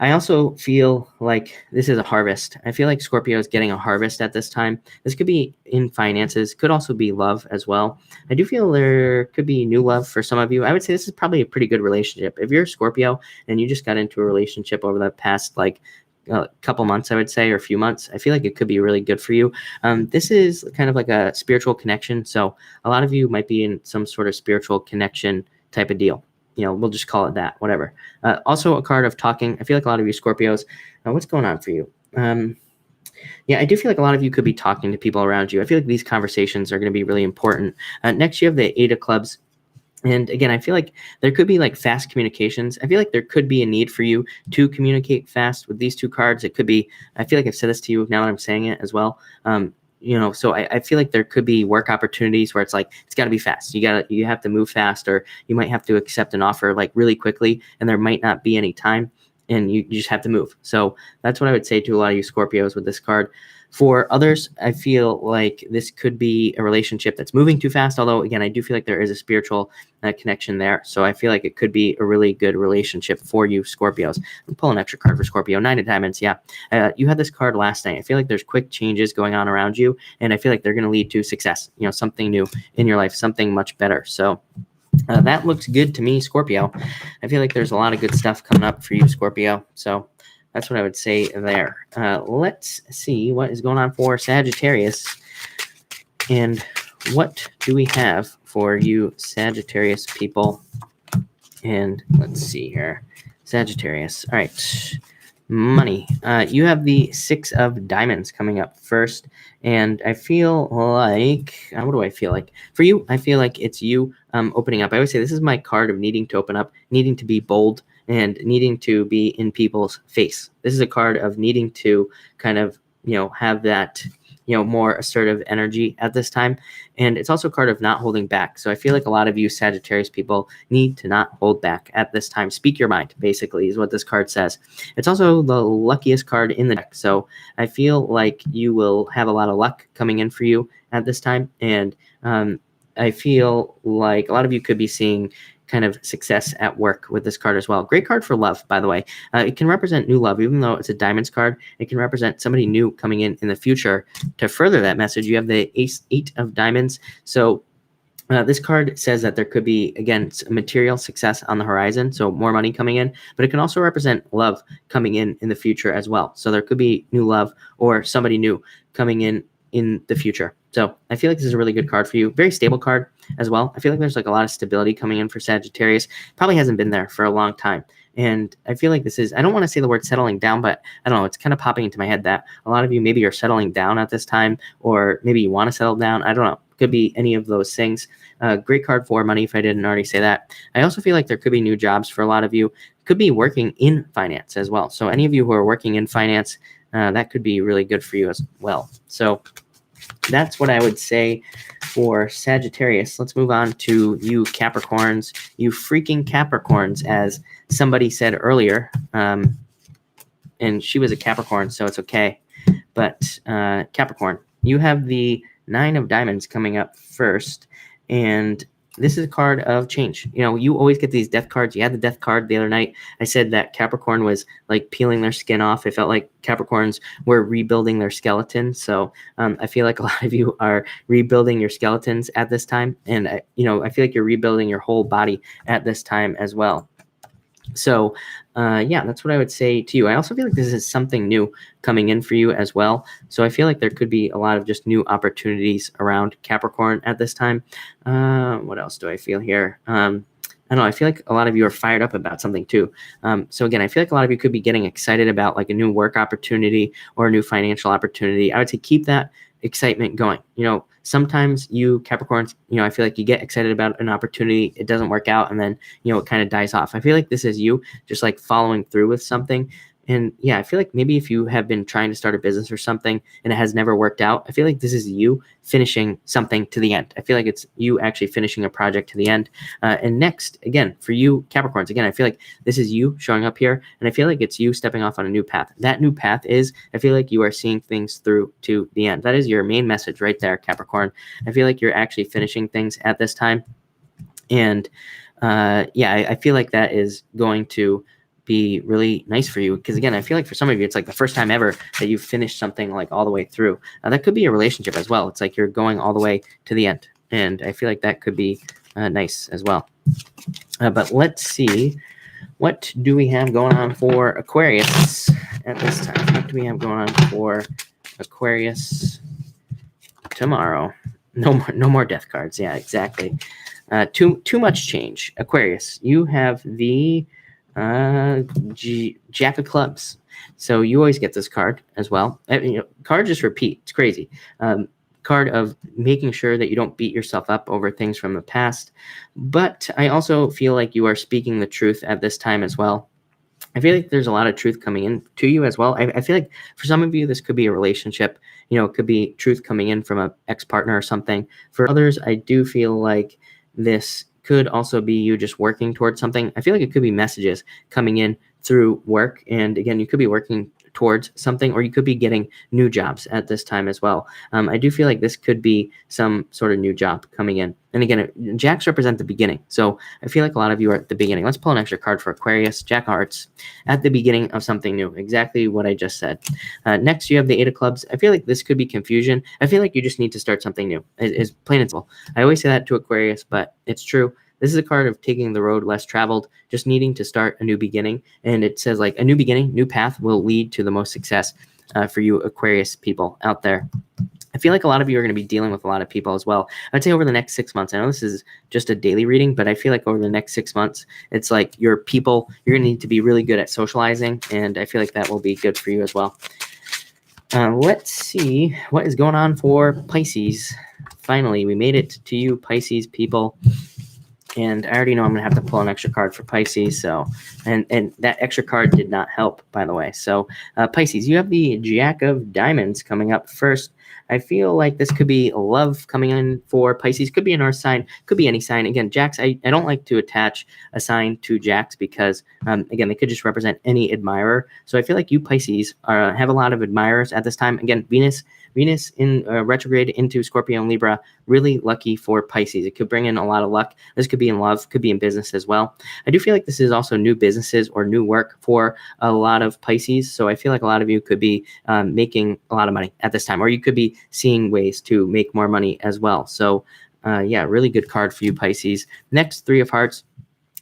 I also feel like this is a harvest. I feel like Scorpio is getting a harvest at this time. This could be in finances, could also be love as well. I do feel there could be new love for some of you. I would say this is probably a pretty good relationship. If you're a Scorpio and you just got into a relationship over the past couple months, I would say, or a few months, I feel like it could be really good for you. This is kind of like a spiritual connection. So a lot of you might be in some sort of spiritual connection type of deal. We'll just call it that, whatever. Also a card of talking. I feel like a lot of you Scorpios, what's going on for you? I do feel like a lot of you could be talking to people around you. I feel like these conversations are going to be really important. Next, you have the Eight of Clubs. And again, I feel like there could be like fast communications. I feel like there could be a need for you to communicate fast with these two cards. It could be, I feel like I've said this to you now that I'm saying it as well. So I feel like there could be work opportunities where it's like, it's got to be fast. You have to move fast, or you might have to accept an offer like really quickly, and there might not be any time, and you just have to move. So that's what I would say to a lot of you Scorpios with this card. For others, I feel like this could be a relationship that's moving too fast. Although, again, I do feel like there is a spiritual connection there. So I feel like it could be a really good relationship for you Scorpios. I'm pulling an extra card for Scorpio. 9 of Diamonds. Yeah. You had this card last night. I feel like there's quick changes going on around you, and I feel like they're going to lead to success. Something new in your life, something much better. So that looks good to me, Scorpio. I feel like there's a lot of good stuff coming up for you, Scorpio. So that's what I would say there. Let's see what is going on for Sagittarius. And what do we have for you Sagittarius people? And let's see here. Sagittarius. All right. Money. You have the Six of Diamonds coming up first. And I feel like, what do I feel like? For you, I feel like it's you opening up. I always say this is my card of needing to open up, needing to be bold, and needing to be in people's face. This is a card of needing to kind of, have that, more assertive energy at this time. And it's also a card of not holding back. So I feel like a lot of you Sagittarius people need to not hold back at this time. Speak your mind, basically, is what this card says. It's also the luckiest card in the deck. So I feel like you will have a lot of luck coming in for you at this time. And I feel like a lot of you could be seeing kind of success at work with this card as well. Great card for love, by the way. It can represent new love, even though it's a Diamonds card. It can represent somebody new coming in the future. To further that message, you have the Eight of Diamonds. So this card says that there could be, again, material success on the horizon, so more money coming in, but it can also represent love coming in the future as well. So there could be new love or somebody new coming in the future. So I feel like this is a really good card for you. Very stable card as well. I feel like there's like a lot of stability coming in for Sagittarius. Probably hasn't been there for a long time. And I feel like this is, I don't want to say the word settling down, but I don't know, it's kind of popping into my head that a lot of you maybe are settling down at this time, or maybe you want to settle down. I don't know. Could be any of those things. Great card for money, if I didn't already say that. I also feel like there could be new jobs for a lot of you. Could be working in finance as well. So any of you who are working in finance, that could be really good for you as well. So that's what I would say for Sagittarius. Let's move on to you Capricorns, you freaking Capricorns, as somebody said earlier. And she was a Capricorn, so it's okay. But Capricorn, you have the 9 of Diamonds coming up first, and this is a card of change. You know, you always get these death cards. You had the death card the other night. I said that Capricorn was like peeling their skin off. It felt like Capricorns were rebuilding their skeleton. So I feel like a lot of you are rebuilding your skeletons at this time. And, I feel like you're rebuilding your whole body at this time as well. So, yeah, that's what I would say to you. I also feel like this is something new coming in for you as well. So I feel like there could be a lot of just new opportunities around Capricorn at this time. What else do I feel here? I don't know. I feel like a lot of you are fired up about something too. So again, I feel like a lot of you could be getting excited about like a new work opportunity or a new financial opportunity. I would say keep that excitement going. Sometimes you Capricorns, I feel like you get excited about an opportunity, it doesn't work out, and then, it kind of dies off. I feel like this is you just like following through with something. And yeah, I feel like maybe if you have been trying to start a business or something and it has never worked out, I feel like this is you finishing something to the end. I feel like it's you actually finishing a project to the end. And next, again, for you Capricorns, again, I feel like this is you showing up here, and I feel like it's you stepping off on a new path. That new path is, I feel like you are seeing things through to the end. That is your main message right there, Capricorn. I feel like you're actually finishing things at this time. And yeah, I feel like that is going to be really nice for you, because again, I feel like for some of you it's like the first time ever that you've finished something like all the way through. That could be a relationship as well. It's like you're going all the way to the end, and I feel like that could be nice as well. But let's see, what do we have going on for Aquarius at this time? What do we have going on for Aquarius tomorrow? No more death cards. Yeah, exactly. Too much change. Aquarius, you have the Jack of Clubs. So you always get this card as well. Cards just repeat. It's crazy. Card of making sure that you don't beat yourself up over things from the past. But I also feel like you are speaking the truth at this time as well. I feel like there's a lot of truth coming in to you as well. I feel like for some of you, this could be a relationship. It could be truth coming in from an ex-partner or something. For others, I do feel like this could also be you just working towards something. I feel like it could be messages coming in through work. And again, you could be working towards something, or you could be getting new jobs at this time as well. I do feel like this could be some sort of new job coming in. And again, Jacks represent the beginning. So I feel like a lot of you are at the beginning. Let's pull an extra card for Aquarius. Jack of Hearts, at the beginning of something new. Exactly what I just said. Next, you have the 8 of Clubs. I feel like this could be confusion. I feel like you just need to start something new. It's plain and simple. I always say that to Aquarius, but it's true. This is a card of taking the road less traveled, just needing to start a new beginning. And it says like a new beginning, new path will lead to the most success for you Aquarius people out there. I feel like a lot of you are going to be dealing with a lot of people as well. I'd say over the next 6 months, I know this is just a daily reading, but I feel like over the next 6 months, it's like your people, you're going to need to be really good at socializing. And I feel like that will be good for you as well. Let's see what is going on for Pisces. Finally, we made it to you, Pisces people. And I already know I'm going to have to pull an extra card for Pisces. So, and that extra card did not help, by the way. So, Pisces, you have the Jack of Diamonds coming up first. I feel like this could be love coming in for Pisces. Could be an earth sign. Could be any sign. Again, Jacks, I don't like to attach a sign to Jacks because, again, they could just represent any admirer. So I feel like you Pisces have a lot of admirers at this time. Again, Venus in retrograde into Scorpio and Libra, really lucky for Pisces. It could bring in a lot of luck. This could be in love, could be in business as well. I do feel like this is also new businesses or new work for a lot of Pisces. So I feel like a lot of you could be making a lot of money at this time, or you could be seeing ways to make more money as well. So yeah, really good card for you Pisces. Next, 3 of Hearts.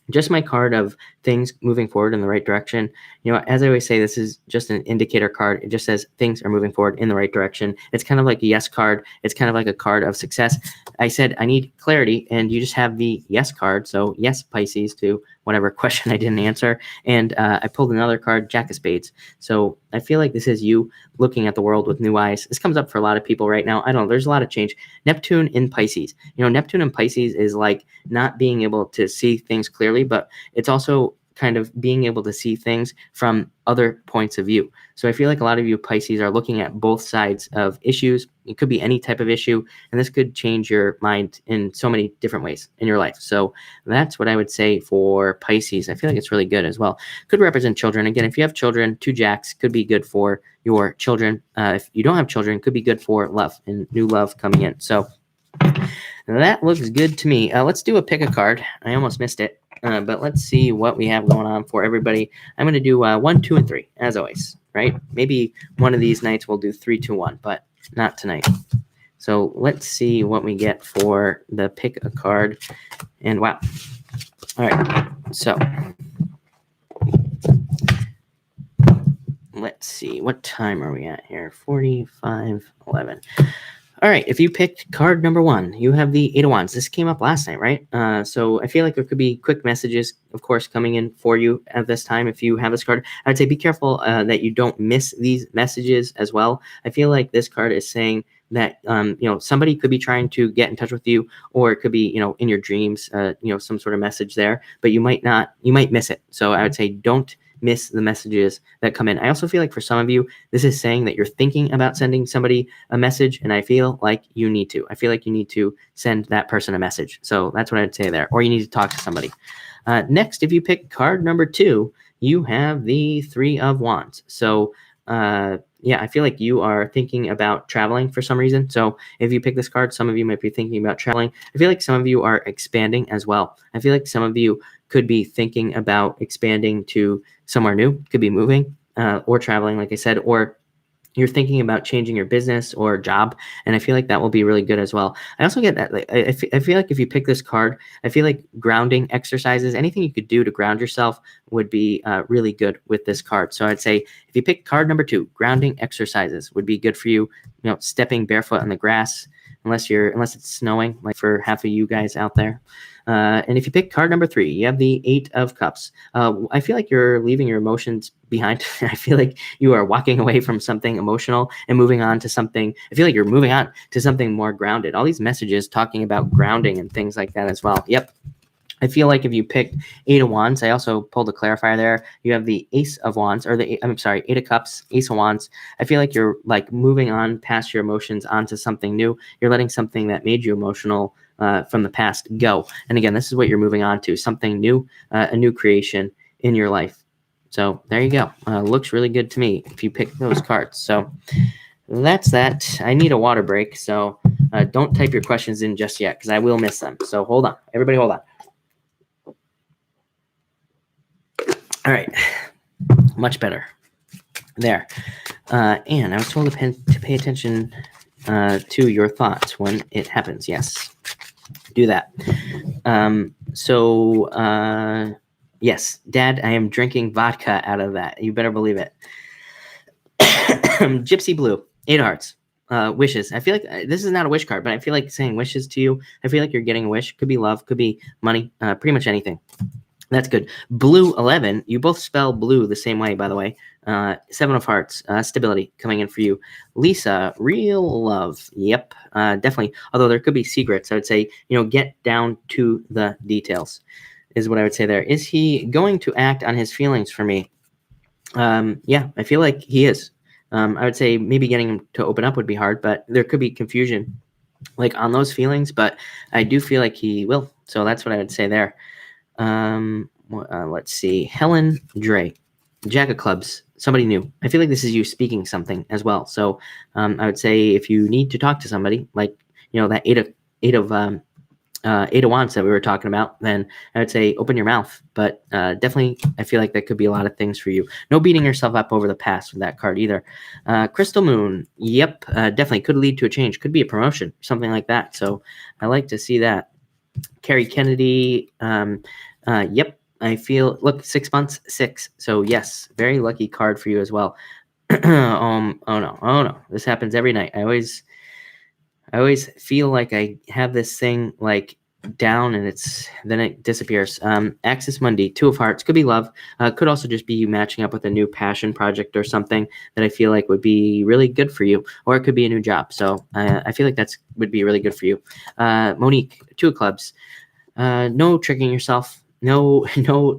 Just my card of things moving forward in the right direction. As I always say, this is just an indicator card. It just says things are moving forward in the right direction. It's kind of like a yes card. It's kind of like a card of success. I said I need clarity, and you just have the yes card. So yes, Pisces, to whatever question I didn't answer. And I pulled another card, Jack of Spades. So I feel like this is you looking at the world with new eyes. This comes up for a lot of people right now. I don't know. There's a lot of change. Neptune in Pisces. Neptune in Pisces is like not being able to see things clearly, but it's also kind of being able to see things from other points of view. So I feel like a lot of you Pisces are looking at both sides of issues. It could be any type of issue, and this could change your mind in so many different ways in your life. So that's what I would say for Pisces. I feel like it's really good as well. Could represent children. Again, if you have children, 2 jacks could be good for your children. If you don't have children, could be good for love and new love coming in. So that looks good to me. Let's do a pick a card. I almost missed it, but let's see what we have going on for everybody. I'm going to do 1, 2, and 3, as always, right? Maybe one of these nights we'll do 3, 2, 1, but not tonight. So let's see what we get for the pick a card. And wow. All right. So let's see. What time are we at here? 45:11. All right, if you picked card number 1, you have the 8 of Wands. This came up last night, right? So I feel like there could be quick messages, of course, coming in for you at this time if you have this card. I would say be careful that you don't miss these messages as well. I feel like this card is saying that, somebody could be trying to get in touch with you, or it could be, in your dreams, some sort of message there, but you might miss it. So I would say don't miss the messages that come in. I also feel like for some of you, this is saying that you're thinking about sending somebody a message, and I feel like you need to. I feel like you need to send that person a message. So that's what I'd say there. Or you need to talk to somebody. Next, if you pick card number 2, you have the 3 of Wands. So I feel like you are thinking about traveling for some reason. So if you pick this card, some of you might be thinking about traveling. I feel like some of you are expanding as well. I feel like some of you could be thinking about expanding to somewhere new, could be moving or traveling, like I said, or you're thinking about changing your business or job, and I feel like that will be really good as well. I also get that, I feel like if you pick this card, I feel like grounding exercises, anything you could do to ground yourself would be really good with this card. So I'd say if you pick card number 2, grounding exercises would be good for you. Stepping barefoot on the grass, unless it's snowing, like for half of you guys out there. And if you pick card number 3, you have the 8 of Cups. I feel like you're leaving your emotions behind. I feel like you are walking away from something emotional and moving on to something. I feel like you're moving on to something more grounded. All these messages talking about grounding and things like that as well. Yep. I feel like if you picked 8 of Wands, I also pulled a clarifier there. You have the Ace of Wands, or 8 of Cups, Ace of Wands. I feel like you're like moving on past your emotions onto something new. You're letting something that made you emotional from the past go. And again, this is what you're moving on to, something new, a new creation in your life. So there you go. Looks really good to me if you pick those cards. So that's that. I need a water break, so don't type your questions in just yet because I will miss them. So hold on. Everybody hold on. All right. Much better. There. And I was told to pay attention to your thoughts when it happens. Yes. Do that. Yes, Dad, I am drinking vodka out of that. You better believe it. Gypsy Blue, 8 of Hearts. Wishes. I feel like this is not a wish card, but I feel like saying wishes to you. I feel like you're getting a wish. Could be love, could be money, pretty much anything. That's good. Blue 11. You both spell blue the same way, by the way. 7 of Hearts. Stability coming in for you. Lisa, real love. Yep, definitely. Although there could be secrets. I would say, get down to the details is what I would say there. Is he going to act on his feelings for me? Yeah, I feel like he is. I would say maybe getting him to open up would be hard, but there could be confusion like on those feelings, but I do feel like he will. So that's what I would say there. Let's see. Helen Dre, Jack of Clubs, somebody new. I feel like this is you speaking something as well. So I would say if you need to talk to somebody, like that eight of Wands that we were talking about, then I would say open your mouth. But definitely, I feel like that could be a lot of things for you. No beating yourself up over the past with that card either. Crystal Moon, yep, definitely could lead to a change. Could be a promotion, something like that. So I like to see that. Carrie Kennedy, yep, I feel, look, 6 months, 6. So yes, very lucky card for you as well. Oh no, this happens every night. I always feel like I have this thing like down and then it disappears. Axis Mundi, 2 of Hearts, could be love. Could also just be you matching up with a new passion project or something that I feel like would be really good for you, or it could be a new job. So I feel like would be really good for you. Monique, 2 of Clubs. No tricking yourself. no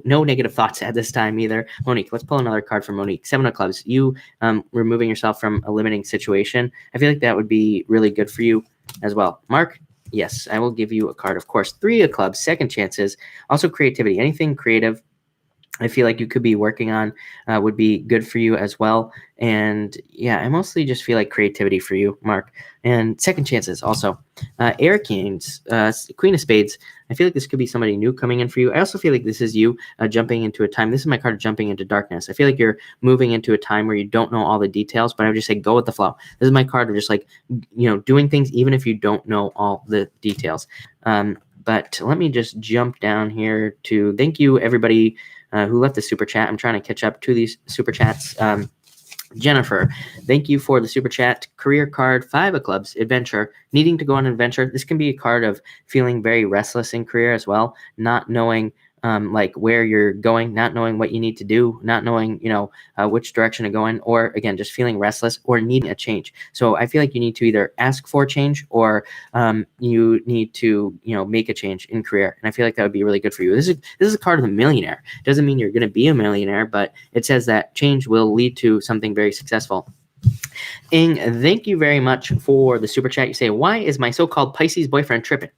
negative thoughts at this time either. Monique, let's pull another card for Monique. 7 of clubs. You removing yourself from a limiting situation. I feel like that would be really good for you as well. Mark, yes, I will give you a card, of course. 3 of clubs, second chances. Also creativity. Anything creative I feel like you could be working on would be good for you as well. And yeah, I mostly just feel like creativity for you, Mark. And second chances also. Air Kings, Queen of Spades. I feel like this could be somebody new coming in for you. I also feel like this is you jumping into a time. This is my card of jumping into darkness. I feel like you're moving into a time where you don't know all the details, but I would just say go with the flow. This is my card of just like, doing things even if you don't know all the details. But let me just jump down here to thank you, everybody who left the super chat. I'm trying to catch up to these super chats. Jennifer, thank you for the super chat. Career card, 5 of clubs, adventure, needing to go on an adventure. This can be a card of feeling very restless in career as well, not knowing like where you're going, not knowing what you need to do, not knowing, which direction to go in, or again, just feeling restless or needing a change. So I feel like you need to either ask for change or you need to, make a change in career. And I feel like that would be really good for you. This is a card of the millionaire. Doesn't mean you're going to be a millionaire, but it says that change will lead to something very successful. Ing, thank you very much for the super chat. You say, why is my so-called Pisces boyfriend tripping?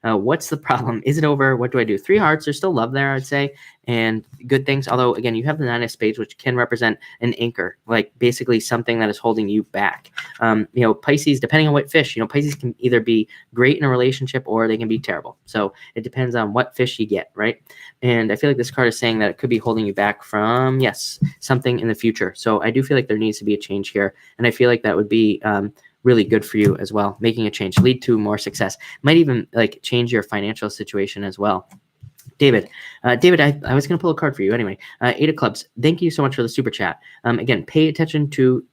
What's the problem? Is it over? What do I do? 3 hearts. There's still love there, I'd say, and good things. Although, again, you have the 9 of spades, which can represent an anchor, like basically something that is holding you back. Pisces, depending on what fish, Pisces can either be great in a relationship or they can be terrible. So it depends on what fish you get, right? And I feel like this card is saying that it could be holding you back from, yes, something in the future. So I do feel like there needs to be a change here. And I feel like that would be really good for you as well. Making a change, lead to more success. Might even like change your financial situation as well. David, I was going to pull a card for you anyway. 8 of clubs. Thank you so much for the super chat. Again, pay attention to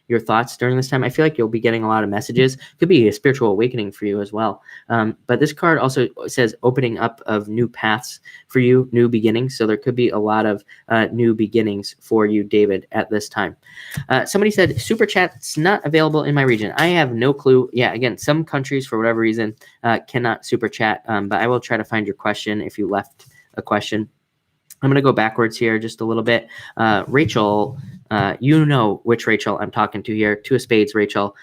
your thoughts during this time. I feel like you'll be getting a lot of messages. Could be a spiritual awakening for you as well. But this card also says opening up of new paths for you, new beginnings. So there could be a lot of new beginnings for you, David, at this time. Somebody said super chat's not available in my region. I have no clue. Yeah, again, some countries for whatever reason cannot super chat. But I will try to find your question if you left a question. I'm going to go backwards here just a little bit. Rachel, you know which Rachel I'm talking to here. 2 of spades, Rachel.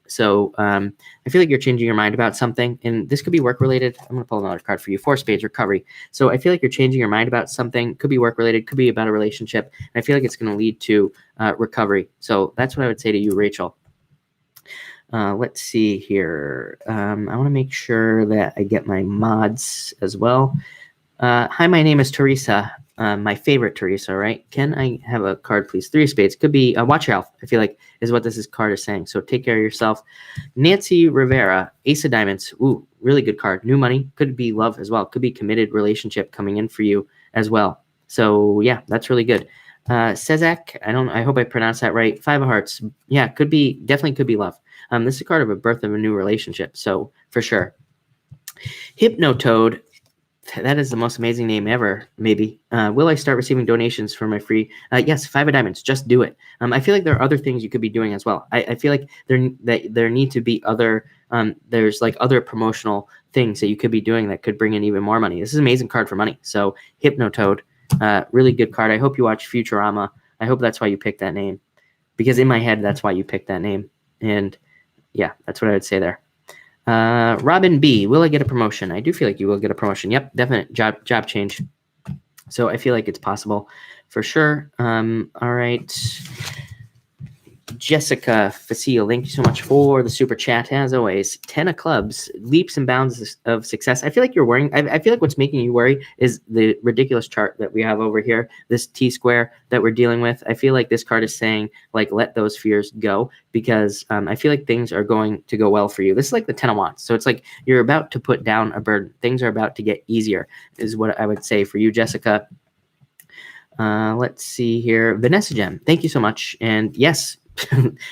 So I feel like you're changing your mind about something, and this could be work-related. I'm going to pull another card for you. 4 of spades, recovery. So I feel like you're changing your mind about something. Could be work-related, could be about a relationship. And I feel like it's going to lead to recovery. So that's what I would say to you, Rachel. Let's see here. I want to make sure that I get my mods as well. Hi, my name is Teresa. My favorite Teresa, right? Can I have a card, please? 3 of spades. Could be watch your health, I feel like is what this card is saying. So take care of yourself. Nancy Rivera, Ace of diamonds. Ooh, really good card. New money. Could be love as well. Could be committed relationship coming in for you as well. So yeah, that's really good. Sezak, I hope I pronounced that right. 5 of hearts. Yeah, definitely could be love. This is a card of a birth of a new relationship. So for sure. Hypnotoad. That is the most amazing name ever, maybe. Will I start receiving donations for my free? Yes, 5 of diamonds. Just do it. I feel like there are other things you could be doing as well. I feel like there need to be other, there's like other promotional things that you could be doing that could bring in even more money. This is an amazing card for money. So Hypnotoad, really good card. I hope you watch Futurama. I hope that's why you picked that name. Because in my head, that's why you picked that name. And yeah, that's what I would say there. Robin B, will I get a promotion? I do feel like you will get a promotion. Yep, definite job change. So I feel like it's possible for sure. All right. Jessica Facile, thank you so much for the super chat. As always, 10 of clubs, leaps and bounds of success. I feel like you're worrying. I feel like what's making you worry is the ridiculous chart that we have over here, this T-square that we're dealing with. I feel like this card is saying, like, let those fears go because I feel like things are going to go well for you. This is like the 10 of wands. So it's like you're about to put down a burden. Things are about to get easier is what I would say for you, Jessica. Let's see here. Vanessa Gem, thank you so much. And yes,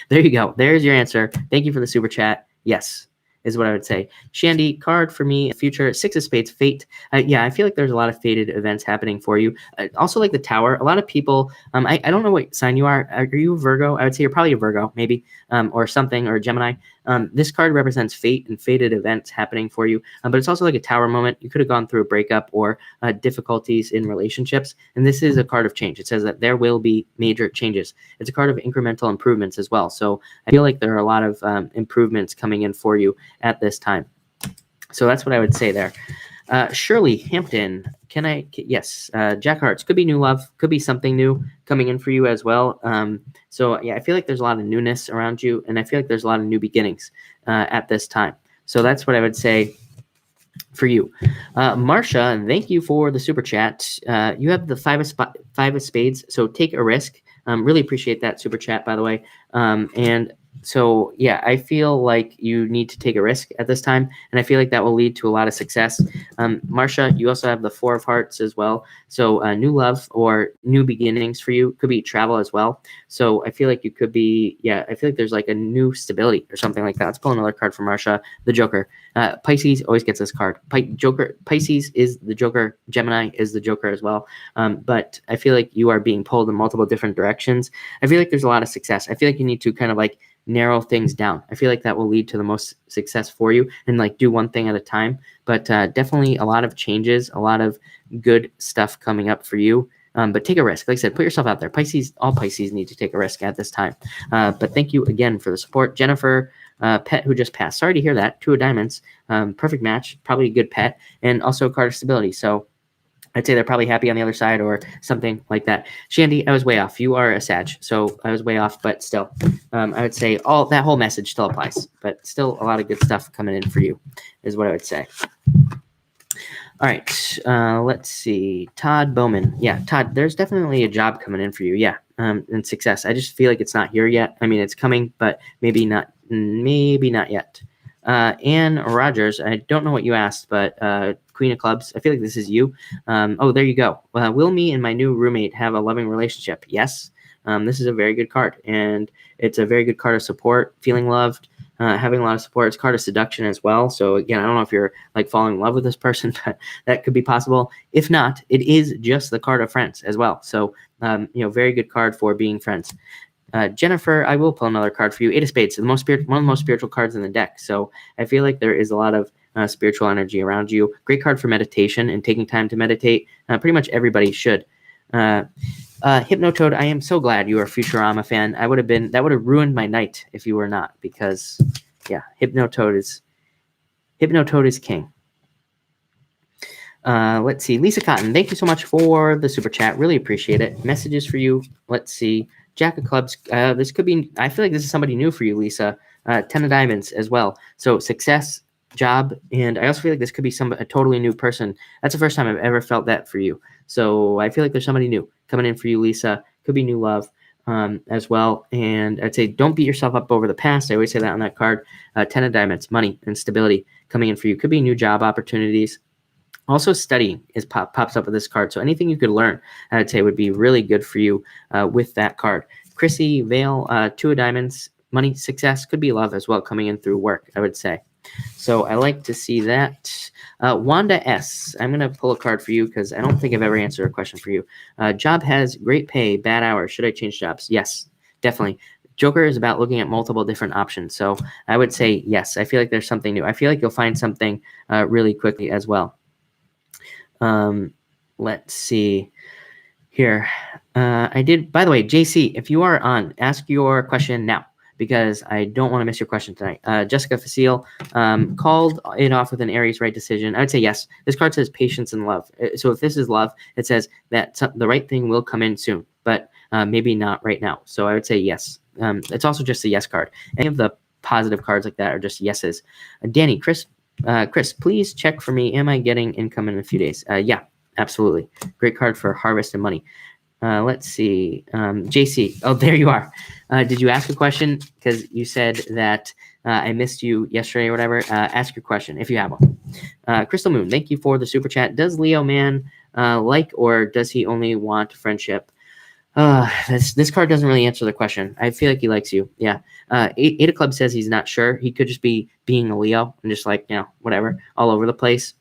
there you go. There's your answer. Thank you for the super chat. Yes, is what I would say. Shandy, card for me, future, 6 of spades, fate. Yeah, I feel like there's a lot of fated events happening for you. Also like the tower, a lot of people, I don't know what sign you are. Are you a Virgo? I would say you're probably a Virgo, maybe, or something, or a Gemini. This card represents fate and fated events happening for you, but it's also like a tower moment. You could have gone through a breakup or difficulties in relationships, and this is a card of change. It says that there will be major changes. It's a card of incremental improvements as well. So I feel like there are a lot of improvements coming in for you at this time. So that's what I would say there. Shirley Hampton, yes, Jack of Hearts, could be new love, could be something new coming in for you as well. So yeah, I feel like there's a lot of newness around you, and I feel like there's a lot of new beginnings at this time. So that's what I would say for you. Marsha, thank you for the super chat. You have the five of spades, so take a risk. Really appreciate that super chat, by the way. And so, yeah, I feel like you need to take a risk at this time, and I feel like that will lead to a lot of success. Marsha, you also have the Four of Hearts as well. So new love or new beginnings for you. Could be travel as well. So I feel like you could be, I feel like there's like a new stability or something like that. Let's pull another card from Marsha, the Joker. Pisces always gets this card. Pisces is the Joker. Gemini is the Joker as well. But I feel like you are being pulled in multiple different directions. I feel like there's a lot of success. I feel like you need to kind of like narrow things down. I feel like that will lead to the most success for you, and like do one thing at a time. But definitely a lot of changes, a lot of good stuff coming up for you. But take a risk. Like I said, put yourself out there. All Pisces need to take a risk at this time. But thank you again for the support. Jennifer, pet who just passed. Sorry to hear that. Two of diamonds. Perfect match. Probably a good pet. And also a card of stability. So I'd say they're probably happy on the other side or something like that. Shandy, I was way off. You are a Sag, so I was way off, but still, I would say that whole message still applies, but still a lot of good stuff coming in for you is what I would say. All right, let's see. Todd Bowman. Yeah, Todd, there's definitely a job coming in for you. Yeah, and success. I just feel like it's not here yet. I mean, it's coming, but maybe not yet. Anne Rogers, I don't know what you asked, but Queen of Clubs, I feel like this is you. Oh, there you go. Will me and my new roommate have a loving relationship? Yes. This is a very good card, and it's a very good card of support, feeling loved, having a lot of support. It's a card of seduction as well. So again, I don't know if you're like falling in love with this person, but that could be possible. If not, it is just the card of friends as well. So, very good card for being friends. Jennifer, I will pull another card for you. Eight of Spades, one of the most spiritual cards in the deck. So I feel like there is a lot of spiritual energy around you. Great card for meditation and taking time to meditate. Pretty much everybody should. Hypnotoad, I am so glad you are a Futurama fan. That would have ruined my night if you were not, because yeah, Hypnotoad is king. Let's see. Lisa Cotton, thank you so much for the super chat. Really appreciate it. Messages for you. Let's see. Jack of Clubs. This could be, I feel like this is somebody new for you, Lisa. 10 of Diamonds as well. So success, job, and I also feel like this could be a totally new person. That's the first time I've ever felt that for you. So I feel like there's somebody new coming in for you, Lisa. Could be new love as well. And I'd say don't beat yourself up over the past. I always say that on that card. 10 of Diamonds, money and stability coming in for you. Could be new job opportunities. Also, studying pops up with this card. So anything you could learn, I'd say would be really good for you with that card. Chrissy Vale, 2 of Diamonds, money, success, could be love as well coming in through work, I would say. So I like to see that. Wanda S. I'm going to pull a card for you because I don't think I've ever answered a question for you. Job has great pay, bad hours. Should I change jobs? Yes, definitely. Joker is about looking at multiple different options. So I would say yes. I feel like there's something new. I feel like you'll find something really quickly as well. Let's see here. I did, by the way, JC, if you are on, ask your question now because I don't want to miss your question tonight. Jessica Facile called it off with an Aries right decision. I would say yes. This card says patience and love. So if this is love, it says that the right thing will come in soon, but maybe not right now. So I would say yes. It's also just a yes card. Any of the positive cards like that are just yeses. Danny, Chris, please check for me. Am I getting income in a few days? Yeah, absolutely. Great card for harvest and money. Let's see. JC. Oh, there you are. Did you ask a question? Because you said that I missed you yesterday or whatever. Ask your question if you have one. Crystal Moon, thank you for the super chat. Does Leo man or does he only want friendship? This card doesn't really answer the question. I feel like he likes you. Yeah. Eight of Clubs says he's not sure. He could just be being a Leo and just like, whatever, all over the place.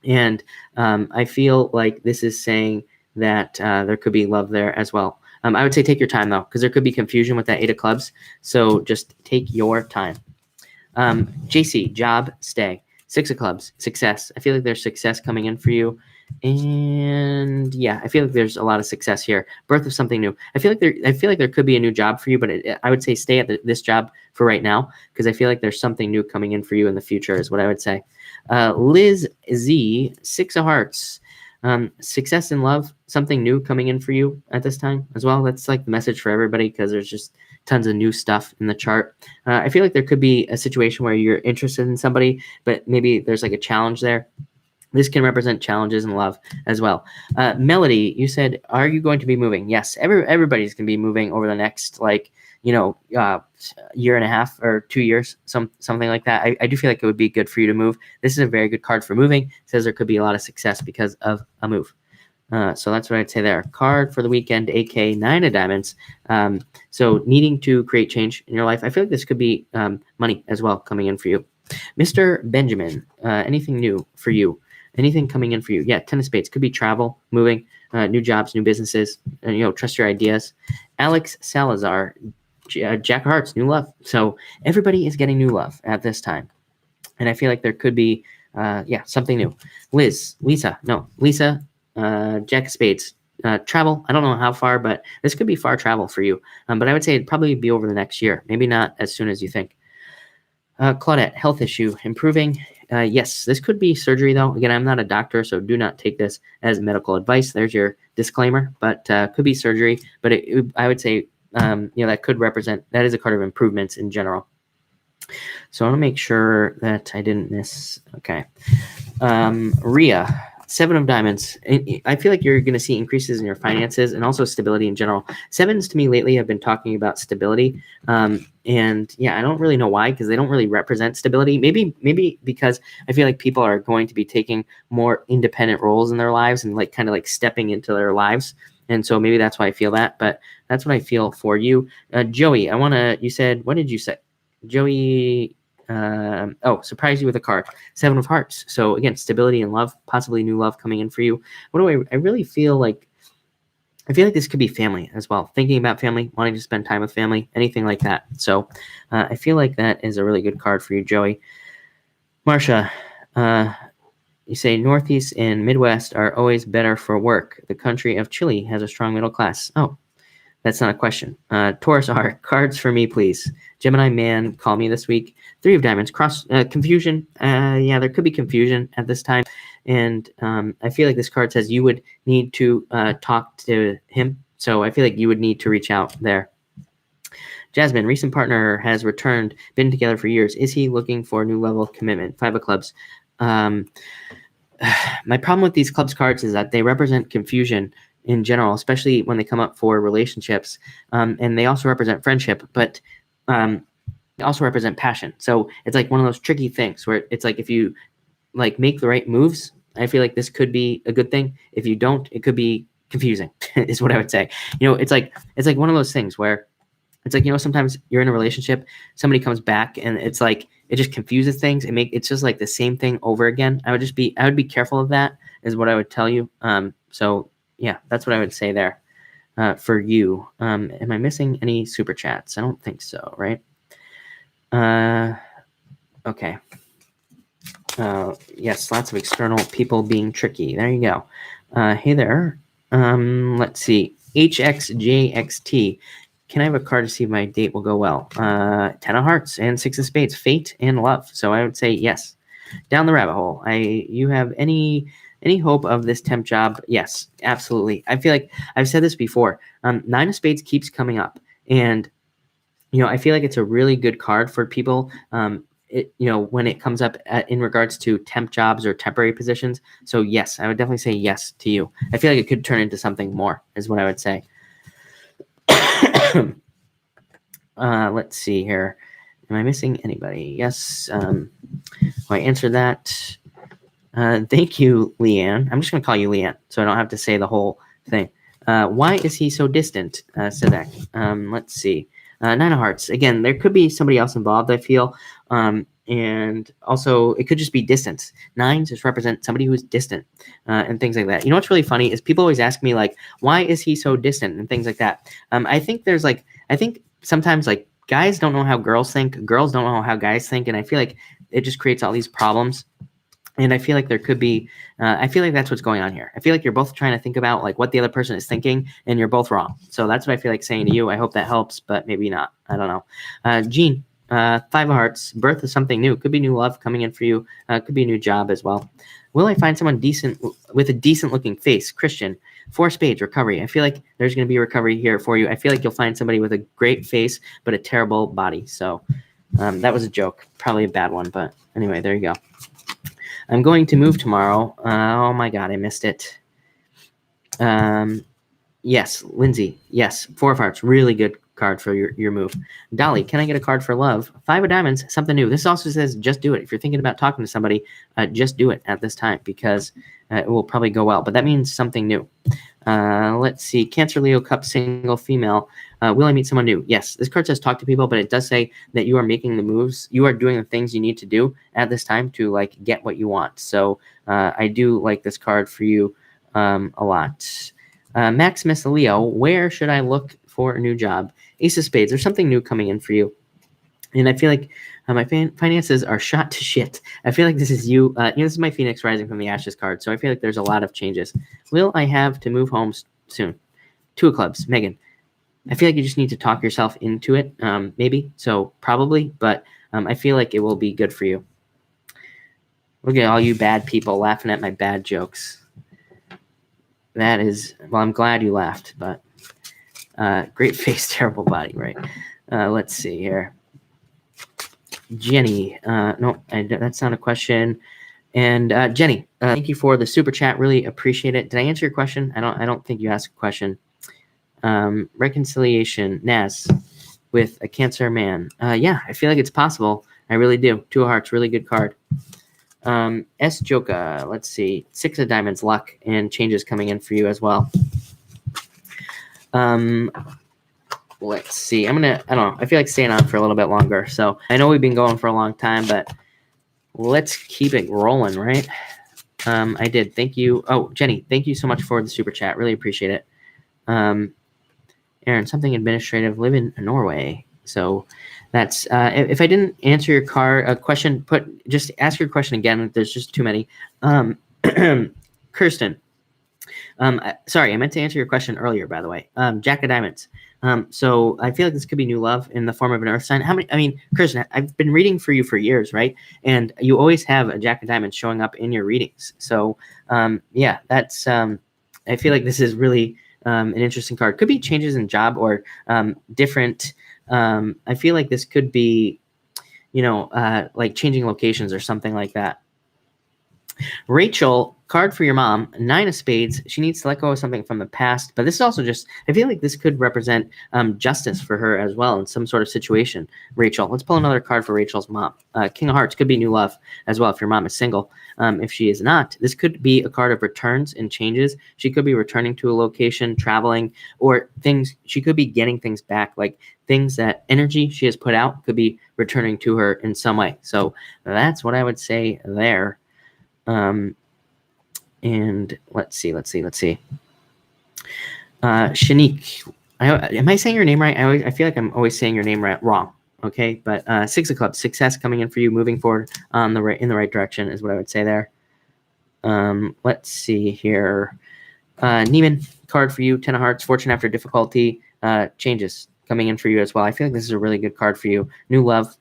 And I feel like this is saying that there could be love there as well. I would say take your time, though, because there could be confusion with that Eight of Clubs. So just take your time. JC, job, stay. Six of clubs, success. I feel like there's success coming in for you. And yeah, I feel like there's a lot of success here. Birth of something new. I feel like there could be a new job for you, but I would say stay at this job for right now, because I feel like there's something new coming in for you in the future is what I would say. Liz Z, Six of Hearts. Success in love, something new coming in for you at this time as well. That's like the message for everybody, because there's just tons of new stuff in the chart. I feel like there could be a situation where you're interested in somebody, but maybe there's like a challenge there. This can represent challenges in love as well. Melody, you said, are you going to be moving? Yes, everybody's going to be moving over the next, year and a half or 2 years, something like that. I do feel like it would be good for you to move. This is a very good card for moving. It says there could be a lot of success because of a move. So that's what I'd say there. Card for the weekend, AK 9 of Diamonds. So needing to create change in your life. I feel like this could be money as well coming in for you. Mr. Benjamin, anything new for you? Anything coming in for you? Yeah, Ten of Spades. Could be travel, moving, new jobs, new businesses, and, trust your ideas. Alex Salazar, Jack of Hearts, new love. So everybody is getting new love at this time. And I feel like there could be, something new. Lisa, Jack of Spades, travel. I don't know how far, but this could be far travel for you. But I would say it'd probably be over the next year. Maybe not as soon as you think. Claudette, health issue, improving. Yes, this could be surgery, though. Again, I'm not a doctor, so do not take this as medical advice. There's your disclaimer, but could be surgery. But I would say, that could represent, that is a card of improvements in general. So I want to make sure that I didn't miss. Okay. Rhea, Seven of Diamonds. I feel like you're going to see increases in your finances and also stability in general. Sevens to me lately have been talking about stability. And yeah, I don't really know why, because they don't really represent stability. Maybe because I feel like people are going to be taking more independent roles in their lives and kind of stepping into their lives. And so maybe that's why I feel that, but that's what I feel for you. Joey, you said, what did you say? Joey, surprise you with a card. Seven of Hearts. So again, stability and love, possibly new love coming in for you. I really feel like, I feel like this could be family as well. Thinking about family, wanting to spend time with family, anything like that. So I feel like that is a really good card for you, Joey. Marsha, you say Northeast and Midwest are always better for work. The country of Chile has a strong middle class. Oh, that's not a question. Taurus are cards for me, please. Gemini man, call me this week. Three of Diamonds, confusion. There could be confusion at this time. And I feel like this card says you would need to talk to him. So I feel like you would need to reach out there. Jasmine, recent partner has returned, been together for years. Is he looking for a new level of commitment? Five of Clubs. My problem with these clubs cards is that they represent confusion in general, especially when they come up for relationships. And they also represent friendship, but they also represent passion. So it's like one of those tricky things where it's like if you make the right moves, I feel like this could be a good thing. If you don't, it could be confusing is what I would say. It's like one of those things where it's like, sometimes you're in a relationship, somebody comes back and it's like, it just confuses things. It's just like the same thing over again. I would be careful of that is what I would tell you. So yeah, that's what I would say there for you. Am I missing any super chats? I don't think so, right? Okay. Yes, lots of external people being tricky. There you go. Hey there. Let's see. HXJXT. Can I have a card to see if my date will go well? 10 of Hearts and 6 of Spades. Fate and love. So I would say yes. Down the rabbit hole. You have any hope of this temp job? Yes, absolutely. I feel like I've said this before. 9 of Spades keeps coming up. And, I feel like it's a really good card for people, when it comes up in regards to temp jobs or temporary positions. So yes, I would definitely say yes to you. I feel like it could turn into something more is what I would say. Let's see here. Am I missing anybody? Yes. I answered that. Thank you, Leanne. I'm just going to call you Leanne, so I don't have to say the whole thing. Why is he so distant, Sadek? Let's see. 9 of Hearts. Again, there could be somebody else involved, I feel. And also, it could just be distance. 9s just represent somebody who's distant and things like that. What's really funny is people always ask me, why is he so distant and things like that. I think sometimes, guys don't know how girls think. Girls don't know how guys think. And I feel like it just creates all these problems. And I feel like there could be, I feel like that's what's going on here. I feel like you're both trying to think about like what the other person is thinking, and you're both wrong. So that's what I feel like saying to you. I hope that helps, but maybe not. I don't know. Jean, Five of Hearts, birth of something new. Could be new love coming in for you. Could be a new job as well. Will I find someone decent with a decent looking face? Christian, Four Spades, recovery. I feel like there's going to be recovery here for you. I feel like you'll find somebody with a great face, but a terrible body. So that was a joke. Probably a bad one, but anyway, there you go. I'm going to move tomorrow. Oh my God, I missed it. Yes, Lindsay. Yes, Four of Hearts. Really good card for your move. Dolly, can I get a card for love? Five of Diamonds, something new. This also says just do it. If you're thinking about talking to somebody, just do it at this time because it will probably go well. But that means something new. Let's see. Cancer, Leo, Cup, single, female. Will I meet someone new? Yes. This card says talk to people, but it does say that you are making the moves. You are doing the things you need to do at this time to like get what you want. So I do like this card for you a lot. Maximus, Leo, where should I look for a new job? Ace of Spades. There's something new coming in for you. And I feel like my finances are shot to shit. I feel like this is you. This is my Phoenix rising from the Ashes card. So I feel like there's a lot of changes. Will I have to move home soon? Two of Clubs. Megan. I feel like you just need to talk yourself into it, maybe. So probably. But I feel like it will be good for you. Look at all you bad people laughing at my bad jokes. That is, well, I'm glad you laughed. But great face, terrible body, right? Let's see here. Jenny, no, that's not a question. And Jenny, thank you for the super chat. Really appreciate it. Did I answer your question? I don't think you asked a question. Reconciliation, Naz, with a Cancer man. Yeah, I feel like it's possible. I really do. Two of Hearts, really good card. S Joka, let's see. Six of Diamonds, luck, and changes coming in for you as well. Let's see. I don't know. I feel like staying on for a little bit longer. So I know we've been going for a long time, but let's keep it rolling, right? I did. Thank you. Oh, Jenny, thank you so much for the super chat. Really appreciate it. Aaron, something administrative, live in Norway. So that's, if I didn't answer your question, just ask your question again. There's just too many. Kirsten, sorry, I meant to answer your question earlier, by the way. Jack of Diamonds. So I feel like this could be new love in the form of an earth sign. Kirsten, I've been reading for you for years, right? And you always have a Jack of Diamonds showing up in your readings. So, yeah, that's, I feel like this is really an interesting card. Could be changes in job or different. I feel like this could be, like changing locations or something like that. Rachel, card for your mom, Nine of Spades. She needs to let go of something from the past, but this is also just, I feel like this could represent justice for her as well in some sort of situation. Rachel, let's pull another card for Rachel's mom. King of Hearts could be new love as well if your mom is single. If she is not, this could be a card of returns and changes. She could be returning to a location, traveling, or things. She could be getting things back, like things that energy she has put out could be returning to her in some way. So that's what I would say there. And let's see. Shanique, am I saying your name right? I feel like I'm always saying your name wrong. Okay, but Six of Clubs, success coming in for you, moving forward in the right direction is what I would say there. Let's see here. Neiman, card for you, Ten of Hearts, fortune after difficulty, changes coming in for you as well. I feel like this is a really good card for you. New love,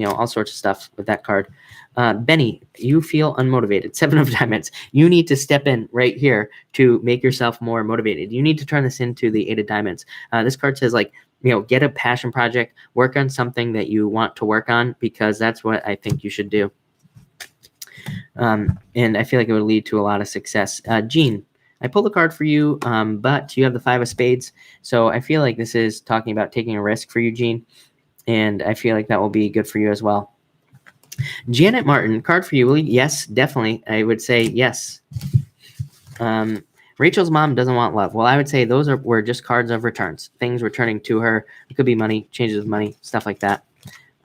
all sorts of stuff with that card. Benny, you feel unmotivated. Seven of Diamonds. You need to step in right here to make yourself more motivated. You need to turn this into the Eight of Diamonds. This card says, get a passion project, work on something that you want to work on, because that's what I think you should do. And I feel like it would lead to a lot of success. Jean, I pulled a card for you, but you have the Five of Spades. So I feel like this is talking about taking a risk for you, Jean. And I feel like that will be good for you as well. Janet Martin, card for you. Yes, definitely. I would say yes. Rachel's mom doesn't want love. Well, I would say those were just cards of returns. Things returning to her. It could be money, changes of money, stuff like that.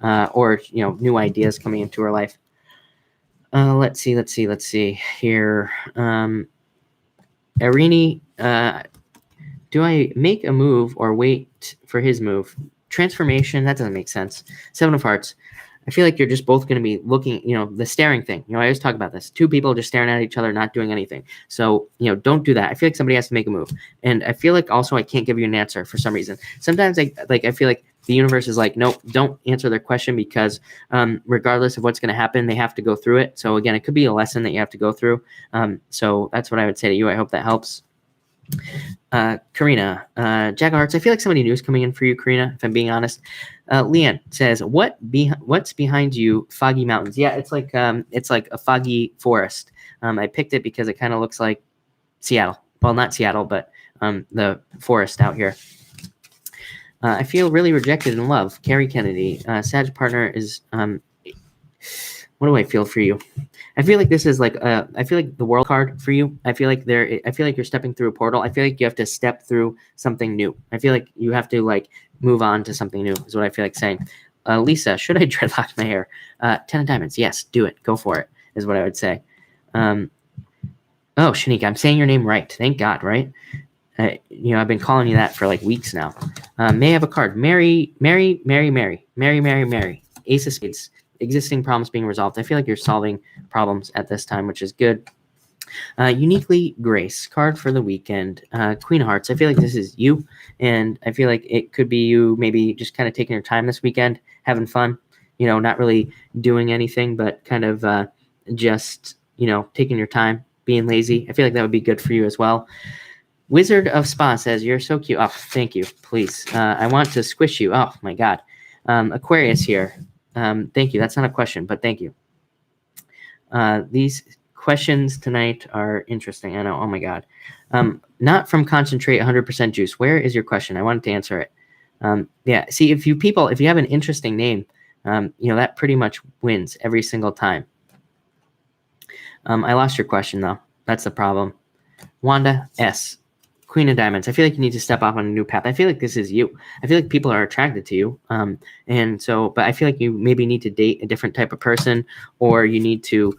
Or, new ideas coming into her life. Let's see here. Arini, do I make a move or wait for his move? transformation. That doesn't make sense. 7 of Hearts. I feel like you're just both going to be looking, the staring thing. I always talk about this. 2 people just staring at each other, not doing anything. So, don't do that. I feel like somebody has to make a move. And I feel like also I can't give you an answer for some reason. Sometimes I feel like the universe is like, nope, don't answer their question because regardless of what's going to happen, they have to go through it. So again, it could be a lesson that you have to go through. So that's what I would say to you. I hope that helps. Karina, Jack of Hearts. I feel like somebody new is coming in for you, Karina, if I'm being honest. Leanne says, what's behind you? Foggy mountains. Yeah, it's like a foggy forest. I picked it because it kind of looks like Seattle. Well, not Seattle, but the forest out here. I feel really rejected in love. Carrie Kennedy. Sag partner is what do I feel for you? I feel like this is like I feel like the world card for you. I feel like you're stepping through a portal. I feel like you have to step through something new. I feel like you have to like move on to something new is what I feel like saying. Lisa, should I dreadlock my hair? 10 of Diamonds. Yes, do it. Go for it is what I would say. Oh, Shanika, I'm saying your name right. Thank God, right? I've been calling you that for like weeks now. May have a card. Mary. Ace of Spades. Existing problems being resolved. I feel like you're solving problems at this time, which is good. Uniquely Grace, card for the weekend. Queen of Hearts. I feel like this is you, and I feel like it could be you maybe just kind of taking your time this weekend, having fun, not really doing anything, but kind of just, taking your time, being lazy. I feel like that would be good for you as well. Wizard of Spa says, you're so cute. Oh, thank you. Please. I want to squish you. Oh, my God. Aquarius here. Thank you. That's not a question, but thank you. These questions tonight are interesting. I know. Oh my God. Not from Concentrate 100% Juice. Where is your question? I wanted to answer it. Yeah. See, if you have an interesting name, that pretty much wins every single time. I lost your question though. That's the problem. Wanda S. Queen of Diamonds. I feel like you need to step off on a new path. I feel like this is you. I feel like people are attracted to you. But I feel like you maybe need to date a different type of person, or you need to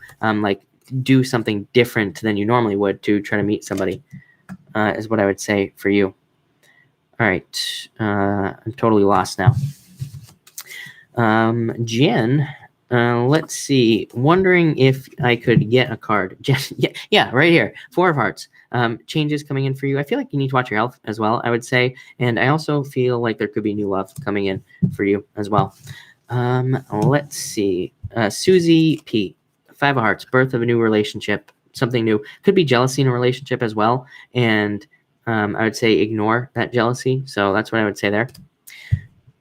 do something different than you normally would to try to meet somebody, is what I would say for you. All right. I'm totally lost now. Jen, let's see. Wondering if I could get a card. Jen, yeah, right here. 4 of Hearts. Changes coming in for you. I feel like you need to watch your health as well, I would say. And I also feel like there could be new love coming in for you as well. Let's see. Susie P. 5 of Hearts. Birth of a new relationship. Something new. Could be jealousy in a relationship as well. And I would say ignore that jealousy. So that's what I would say there.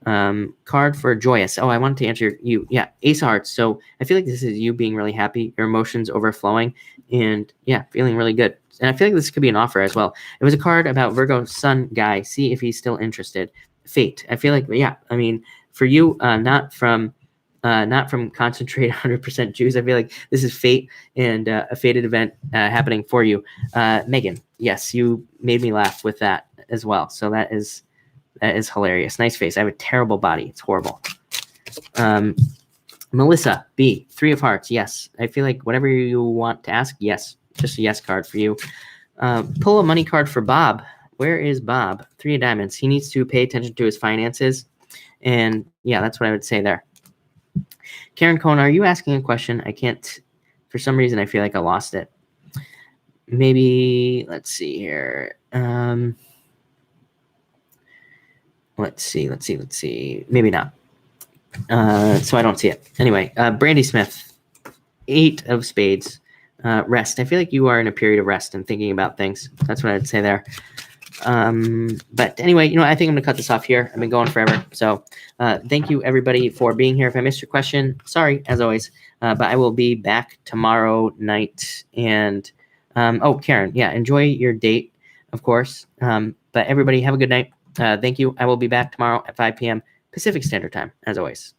Card for Joyous. Oh, I wanted to answer you. Yeah, Ace of Hearts. So I feel like this is you being really happy, your emotions overflowing, and yeah, feeling really good. And I feel like this could be an offer as well. It was a card about Virgo Sun guy. See if he's still interested. Fate. I feel like, yeah, I mean, for you, not from Concentrate 100% Juice. I feel like this is fate and a fated event happening for you. Megan, yes, you made me laugh with that as well. So that is hilarious. Nice face. I have a terrible body. It's horrible. Melissa B. 3 of Hearts. Yes. I feel like whatever you want to ask, yes. Just a yes card for you. Pull a money card for Bob. Where is Bob? 3 of Diamonds. He needs to pay attention to his finances. And yeah, that's what I would say there. Karen Cohn, are you asking a question? I can't. For some reason, I feel like I lost it. Maybe, let's see here. Let's see. Maybe not. So I don't see it. Anyway, Brandy Smith, 8 of Spades. Rest. I feel like you are in a period of rest and thinking about things. That's what I'd say there. But anyway, I think I'm going to cut this off here. I've been going forever. So thank you, everybody, for being here. If I missed your question, sorry, as always. But I will be back tomorrow night. And, Karen, yeah, enjoy your date, of course. But everybody, have a good night. Thank you. I will be back tomorrow at 5 p.m. Pacific Standard Time, as always.